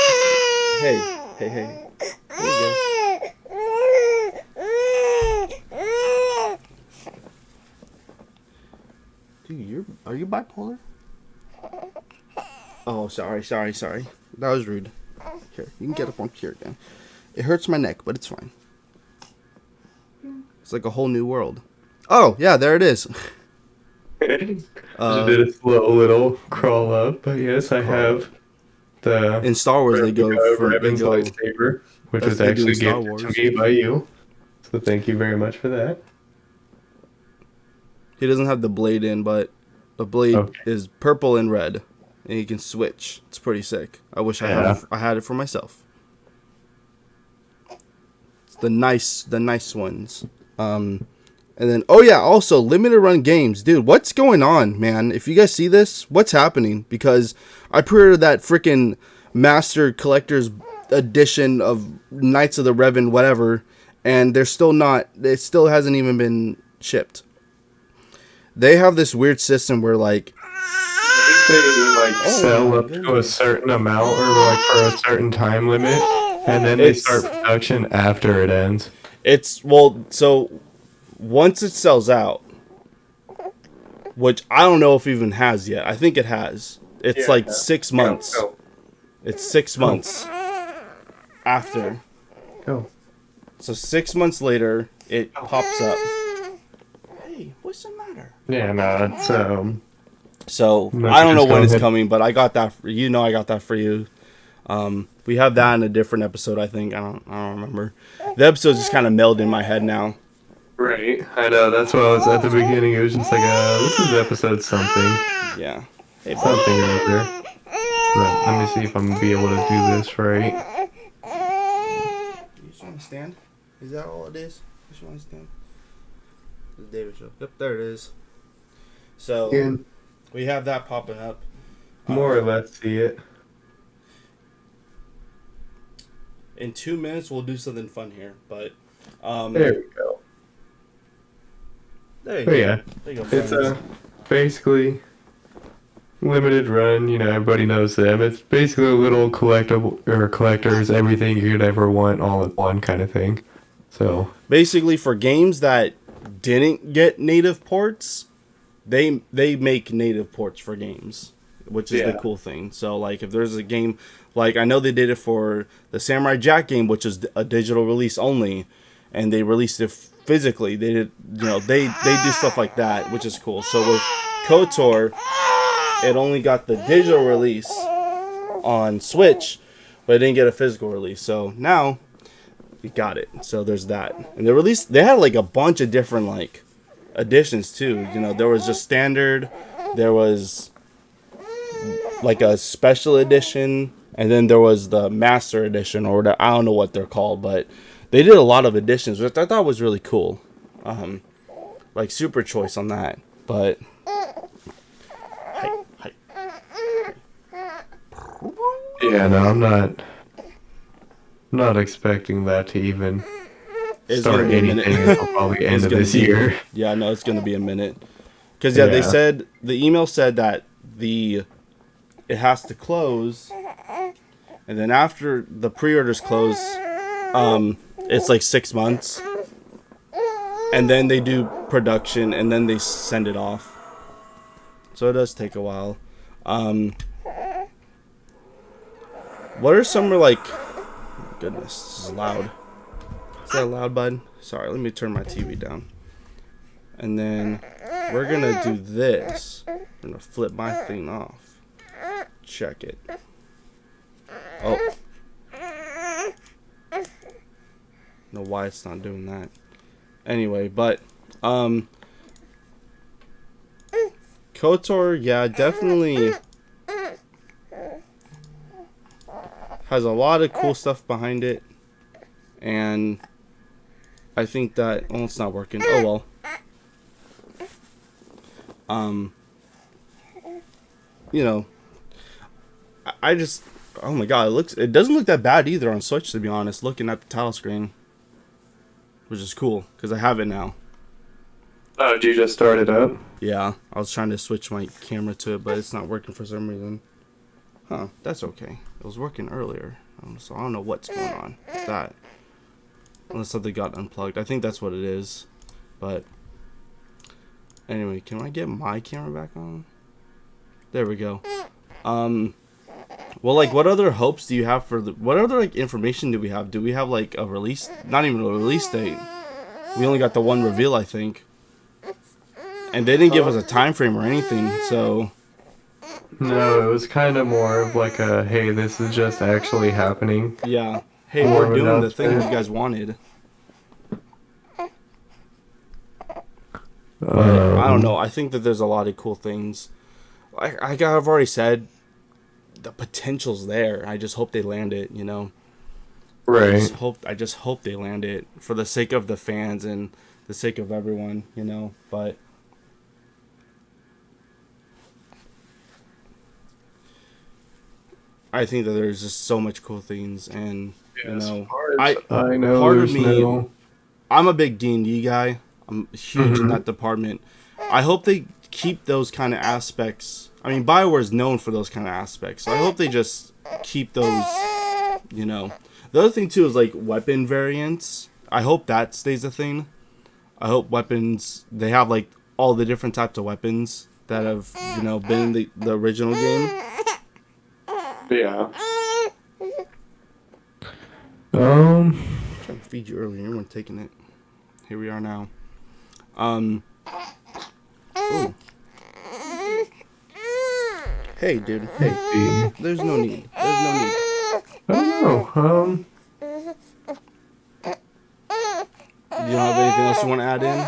[SPEAKER 2] hey. There you go. Dude, are you bipolar? Oh, sorry. That was rude. Here, you can get up on here again. It hurts my neck, but it's fine. It's like a whole new world. Oh, yeah, there it is.
[SPEAKER 1] just did a slow little crawl up, but yes, I
[SPEAKER 2] Crawl.
[SPEAKER 1] have the
[SPEAKER 2] In Star Wars,
[SPEAKER 1] replica of
[SPEAKER 2] they
[SPEAKER 1] Revan's
[SPEAKER 2] go.
[SPEAKER 1] lightsaber, which
[SPEAKER 2] That's
[SPEAKER 1] was
[SPEAKER 2] what they do in
[SPEAKER 1] actually
[SPEAKER 2] Star
[SPEAKER 1] gifted to
[SPEAKER 2] Wars.
[SPEAKER 1] me by you. So thank you very much for that.
[SPEAKER 2] He doesn't have the blade in, but the blade
[SPEAKER 1] Okay.
[SPEAKER 2] is purple and red, and you can switch. It's pretty sick. I wish
[SPEAKER 1] Yeah.
[SPEAKER 2] I had it for myself. It's the nice ones. And then, oh yeah, also limited run games, dude. What's going on, man? If you guys see this, what's happening? Because I pre-ordered that freaking Master Collector's Edition of Knights of the Revan, whatever, and they're still not. It still hasn't even been shipped. They have this weird system where like,
[SPEAKER 1] They like
[SPEAKER 2] oh
[SPEAKER 1] sell
[SPEAKER 2] my
[SPEAKER 1] up to a
[SPEAKER 2] goodness,
[SPEAKER 1] certain amount or like for a certain time limit, and then they start
[SPEAKER 2] it's
[SPEAKER 1] production after it ends.
[SPEAKER 2] well, so once it sells out, which I don't know if it even has yet. I think it has. It's
[SPEAKER 1] Yeah.
[SPEAKER 2] like 6 months.
[SPEAKER 1] Go.
[SPEAKER 2] It's 6 months
[SPEAKER 1] Go.
[SPEAKER 2] after.
[SPEAKER 1] Go.
[SPEAKER 2] So 6 months later, it pops up. Hey, what's the matter?
[SPEAKER 1] Yeah, no, it's
[SPEAKER 2] So
[SPEAKER 1] no,
[SPEAKER 2] I don't know
[SPEAKER 1] just go
[SPEAKER 2] when it's
[SPEAKER 1] ahead.
[SPEAKER 2] coming, but I got that. I got that for you. We have that in a different episode. I think I don't remember. The episode's just kind of melded in my head now.
[SPEAKER 1] Right. I know. That's why I was at the beginning. It was just like, this is episode something,
[SPEAKER 2] Yeah. Hey, bud.
[SPEAKER 1] something or other. But let me see if I'm gonna be able to do this right.
[SPEAKER 2] You just want to stand? Is that all it is? You just want to stand? The David show. Yep, there it is. So
[SPEAKER 1] And
[SPEAKER 2] we have that popping up.
[SPEAKER 1] more or less see it.
[SPEAKER 2] In 2 minutes, we'll do something fun here. But
[SPEAKER 1] There we go.
[SPEAKER 2] there you
[SPEAKER 1] But
[SPEAKER 2] go.
[SPEAKER 1] yeah,
[SPEAKER 2] There you go.
[SPEAKER 1] it's
[SPEAKER 2] friends.
[SPEAKER 1] basically limited run. You know, everybody knows them. It's basically a little collectible or collectors, everything you could ever want, all in one kind of thing. So
[SPEAKER 2] Basically, for games that didn't get native ports, they make native ports for games, which is the
[SPEAKER 1] Yeah.
[SPEAKER 2] cool thing. So like if there's a game, like I know they did it for the Samurai Jack game, which is a digital release only, and they released it physically. They did, they do stuff like that, which is cool. So with KOTOR, it only got the digital release on Switch, but it didn't get a physical release. So now you got it. So there's that. And they had like a bunch of different like editions too. There was just standard, there was like a special edition, and then there was the master edition or whatever. I don't know what they're called, but they did a lot of editions, which I thought was really cool. Like super choice on that. But hi.
[SPEAKER 1] yeah, no, I'm not expecting that to even
[SPEAKER 2] It's
[SPEAKER 1] start
[SPEAKER 2] gonna be a minute.
[SPEAKER 1] anything until probably end
[SPEAKER 2] It's
[SPEAKER 1] of
[SPEAKER 2] gonna
[SPEAKER 1] this
[SPEAKER 2] be-
[SPEAKER 1] year.
[SPEAKER 2] Yeah, no, it's gonna be a minute. Because they
[SPEAKER 1] Yeah.
[SPEAKER 2] said the email said that it has to close, and then after the pre-orders close, it's like 6 months, and then they do production, and then they send it off. So it does take a while. What are some like? Goodness, this is loud. Is that loud, bud? Sorry, let me turn my TV down. And then we're gonna do this. I'm gonna flip my thing off. Check it. Oh. Know why it's not doing that. Anyway, but KOTOR, yeah, definitely has a lot of cool stuff behind it. And I think that it's not working. Oh well. I just, oh my god, it doesn't look that bad either on Switch, to be honest, looking at the title screen, which is cool because I have it now.
[SPEAKER 1] Oh, did you just start it up?
[SPEAKER 2] Yeah, I was trying to switch my camera to it, but it's not working for some reason. Huh, that's okay. It was working earlier, so I don't know what's going on with that. Unless something got unplugged. I think that's what it is. But anyway, can I get my camera back on? There we go. Well, like, what other hopes do you have for what other like information do we have? Do we have like a release? Not even a release date. We only got the one reveal, I think. And they didn't give us a time frame or anything, so
[SPEAKER 1] No, it was kind of more of like a, hey, this is just actually happening.
[SPEAKER 2] yeah. Hey,
[SPEAKER 1] More
[SPEAKER 2] we're
[SPEAKER 1] of an
[SPEAKER 2] doing the thing you
[SPEAKER 1] announcement.
[SPEAKER 2] guys wanted. But I don't know.
[SPEAKER 1] Um,
[SPEAKER 2] I think that there's a lot of cool things. Like I've already said, the potential's there. I just hope they land it.
[SPEAKER 1] right.
[SPEAKER 2] I just hope they land it for the sake of the fans and the sake of everyone. But I think that there's just so much cool things, and
[SPEAKER 1] Yeah, as far as
[SPEAKER 2] I
[SPEAKER 1] I know,
[SPEAKER 2] part of
[SPEAKER 1] there's
[SPEAKER 2] me,
[SPEAKER 1] no.
[SPEAKER 2] I'm a big D&D guy. I'm huge in
[SPEAKER 1] Hmm.
[SPEAKER 2] that department. I hope they keep those kind of aspects. I mean, BioWare is known for those kind of aspects, so I hope they just keep those. The other thing too is like weapon variants. I hope that stays a thing. I hope weapons they have like all the different types of weapons that have been in the original game.
[SPEAKER 1] Yeah. Um.
[SPEAKER 2] I'm trying to feed you earlier, you weren't taking it. Here we are now. Um. Ooh. Hey, dude. Hey.
[SPEAKER 1] Let's see.
[SPEAKER 2] There's no need. There's no need.
[SPEAKER 1] I don't know.
[SPEAKER 2] You don't have anything else you want to add in?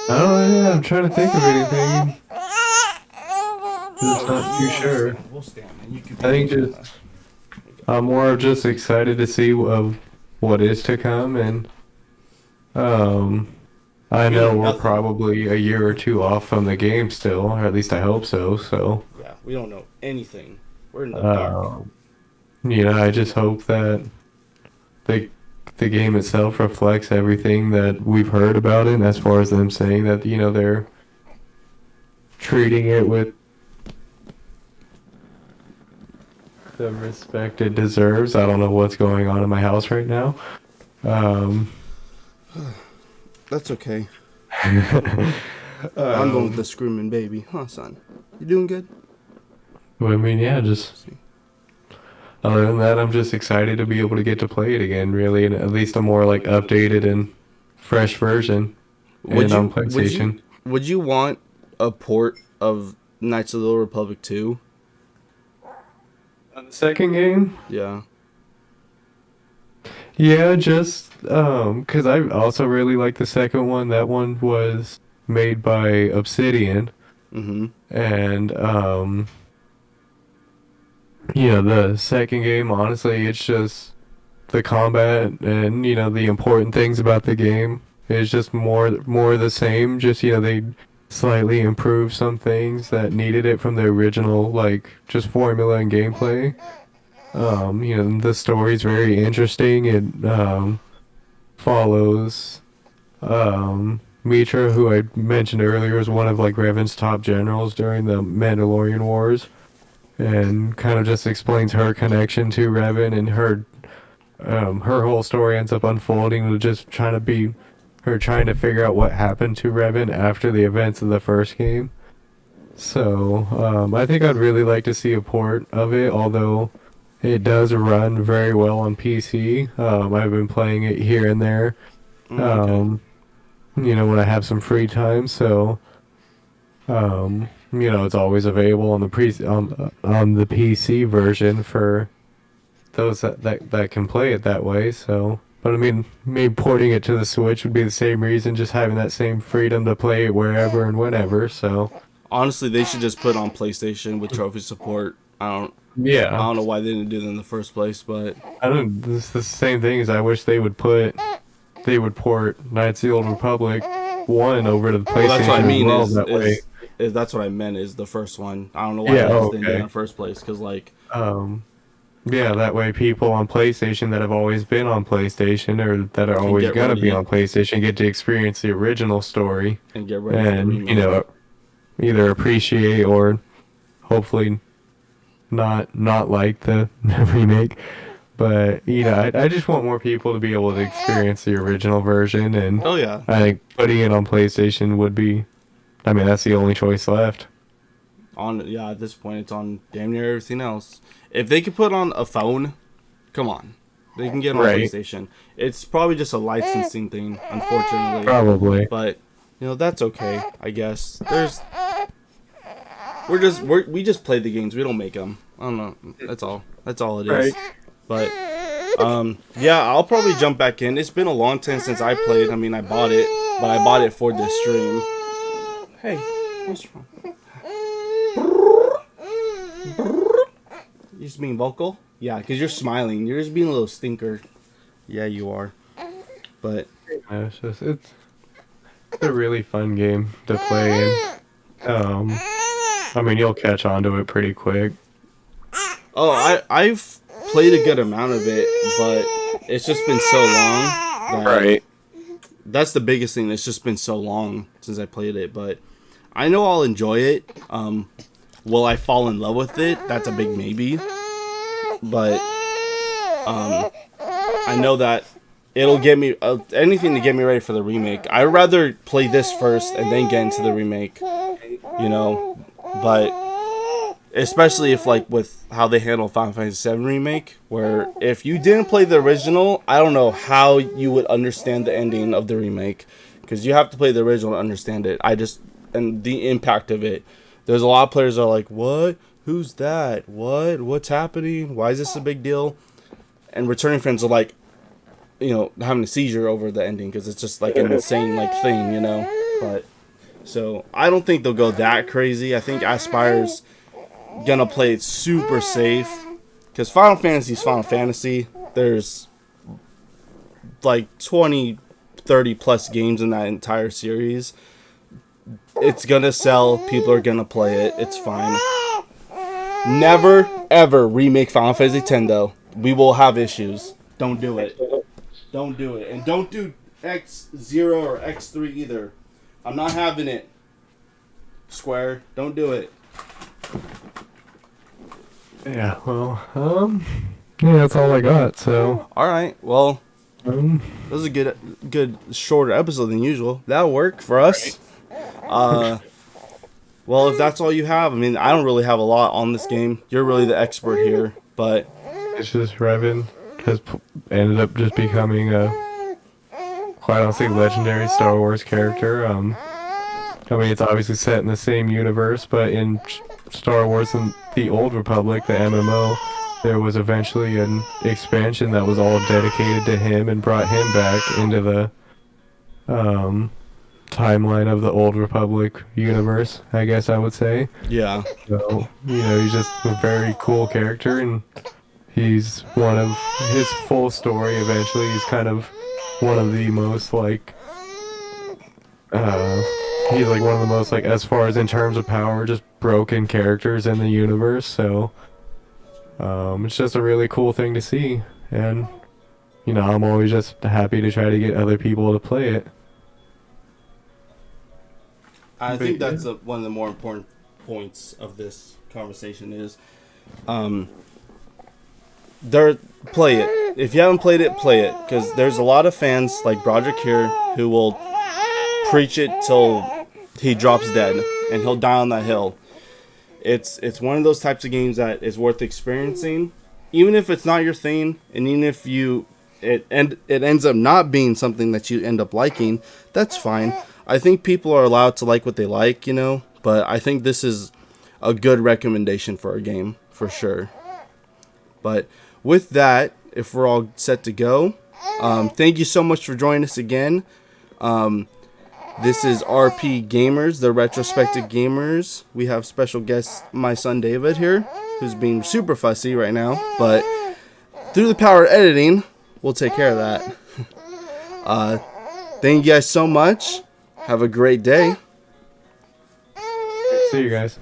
[SPEAKER 1] Oh yeah, I'm trying to think of anything. Just not too sure.
[SPEAKER 2] We'll stand, man. You can
[SPEAKER 1] I think just I'm more of just excited to see of what is to come, and um, I
[SPEAKER 2] We know
[SPEAKER 1] know we're
[SPEAKER 2] nothing.
[SPEAKER 1] probably a year or two off from the game still, or at least I hope so. So,
[SPEAKER 2] Yeah, we don't know anything. We're in the dark.
[SPEAKER 1] um, I just hope that the the game itself reflects everything that we've heard about it, as far as them saying that they're treating it with the respect it deserves. I don't know what's going on in my house right now. Um,
[SPEAKER 2] That's okay. I'm going with the
[SPEAKER 1] um,
[SPEAKER 2] screaming baby. Huh, son? You doing good?
[SPEAKER 1] but I mean, yeah, just
[SPEAKER 2] See.
[SPEAKER 1] other than that, I'm just excited to be able to get to play it again, really, and at least a more like updated and fresh version,
[SPEAKER 2] Would
[SPEAKER 1] and on
[SPEAKER 2] you would you
[SPEAKER 1] PlayStation.
[SPEAKER 2] would you want a port of Knights of the Old Republic 2?
[SPEAKER 1] On the second game,
[SPEAKER 2] Yeah.
[SPEAKER 1] yeah, just because I also really like the second one. That one was made by Obsidian,
[SPEAKER 2] Mm-hmm.
[SPEAKER 1] and the second game, honestly, it's just the combat and the important things about the game is just more the same. Just they slightly improved some things that needed it from the original, like just formula and gameplay. The story's very interesting. It follows Mitra, who I mentioned earlier, is one of like Revan's top generals during the Mandalorian Wars, and kind of just explains her connection to Revan, and her whole story ends up unfolding with just trying to be her trying to figure out what happened to Revan after the events of the first game. So I think I'd really like to see a port of it, although it does run very well on PC. I've been playing it here and there,
[SPEAKER 2] Okay.
[SPEAKER 1] um, when I have some free time. So it's always available on the PC version for those that can play it that way. So, but I mean, me porting it to the Switch would be the same reason, just having that same freedom to play it wherever and whenever. So,
[SPEAKER 2] Honestly, they should just put on PlayStation with trophy support. I
[SPEAKER 1] yeah,
[SPEAKER 2] don't know why they didn't do that in the first place, but
[SPEAKER 1] I don't. This is the same thing as I wish they would port Knights of the Old Republic one over to the
[SPEAKER 2] well, that's what I
[SPEAKER 1] PlayStation as
[SPEAKER 2] mean.
[SPEAKER 1] well. That way,
[SPEAKER 2] Is that's what I meant is the first one. I don't know why
[SPEAKER 1] yeah.
[SPEAKER 2] they just
[SPEAKER 1] Oh,
[SPEAKER 2] didn't do that in
[SPEAKER 1] okay.
[SPEAKER 2] the first place. Because like
[SPEAKER 1] Um, yeah. That way, people on PlayStation that have always been on PlayStation or that are
[SPEAKER 2] can
[SPEAKER 1] always
[SPEAKER 2] get
[SPEAKER 1] gonna be
[SPEAKER 2] ready
[SPEAKER 1] on PlayStation get to experience the original story
[SPEAKER 2] and get ready for the
[SPEAKER 1] and
[SPEAKER 2] remake.
[SPEAKER 1] either appreciate or hopefully not like the remake. But I just want more people to be able to experience the original version, and
[SPEAKER 2] Oh yeah,
[SPEAKER 1] I think putting it on PlayStation would be. I mean, that's the only choice left.
[SPEAKER 2] at this point it's on damn near everything else. If they could put on a phone, come on, they can get on
[SPEAKER 1] Right.
[SPEAKER 2] PlayStation. It's probably just a licensing thing, unfortunately,
[SPEAKER 1] Probably.
[SPEAKER 2] but that's okay. I guess we just play the games. We don't make them. I don't know. That's all. That's all it is.
[SPEAKER 1] Right.
[SPEAKER 2] But Yeah, I'll probably jump back in. It's been a long time since I played. I mean, I bought it, but I bought it for this stream. Hey, what's wrong? You just being vocal? Yeah, because you're smiling. You're just being a little stinker. Yeah, you are. But
[SPEAKER 1] Yeah, it's a really fun game to play, and I mean, you'll catch on to it pretty quick.
[SPEAKER 2] oh, I've played a good amount of it, but it's just been so long that
[SPEAKER 1] Right.
[SPEAKER 2] that's the biggest thing. It's just been so long since I played it, but I know I'll enjoy it. Will I fall in love with it? That's a big maybe. But I know that it'll get me anything to get me ready for the remake. I'd rather play this first and then get into the remake, you know. But especially if like with how they handle Final Fantasy VII remake, where if you didn't play the original, I don't know how you would understand the ending of the remake, because you have to play the original to understand it. And the impact of it. There's a lot of players that are like, what? Who's that? What? What's happening? Why is this a big deal? And returning fans are like, having a seizure over the ending because it's just like an insane like thing, But so I don't think they'll go that crazy. I think Aspire's gonna play it super safe because Final Fantasy is Final Fantasy. There's like 20, 30 plus games in that entire series. It's gonna sell. People are gonna play it. It's fine. Never ever remake Final Fantasy X though. We will have issues. Don't do it. Don't do it. And don't do X0 or X3 either. I'm not having it. Square, don't do it.
[SPEAKER 1] Yeah. Well. Yeah, that's all I got. So.
[SPEAKER 2] All right. Well,
[SPEAKER 1] Um.
[SPEAKER 2] this is a good shorter episode than usual. That'll work for us. Well, if that's all you have, I mean, I don't really have a lot on this game. You're really the expert here, but
[SPEAKER 1] It's just Revan has ended up just becoming a quite honestly legendary Star Wars character. I mean, it's obviously set in the same universe, but in Star Wars and the Old Republic, the MMO, there was eventually an expansion that was all dedicated to him and brought him back into the timeline of the Old Republic universe, I guess I would say.
[SPEAKER 2] yeah.
[SPEAKER 1] So, he's just a very cool character, and he's one of his full story eventually. He's kind of one of the most, like, he's like one of the most, like, as far as in terms of power, just broken characters in the universe. So, it's just a really cool thing to see. And, I'm always just happy to try to get other people to play it.
[SPEAKER 2] I think that's one of the more important points of this conversation is, play it. If you haven't played it, play it, because there's a lot of fans like Broderick here who will preach it till he drops dead and he'll die on that hill. It's one of those types of games that is worth experiencing, even if it's not your thing, and even if it ends up not being something that you end up liking. That's fine. I think people are allowed to like what they like, but I think this is a good recommendation for a game, for sure. But with that, if we're all set to go, thank you so much for joining us again. This is RPGamers, the Retrospective Gamers. We have special guest, my son David here, who's being super fussy right now, but through the power of editing, we'll take care of that. Thank you guys so much. Have a great day.
[SPEAKER 1] See you guys.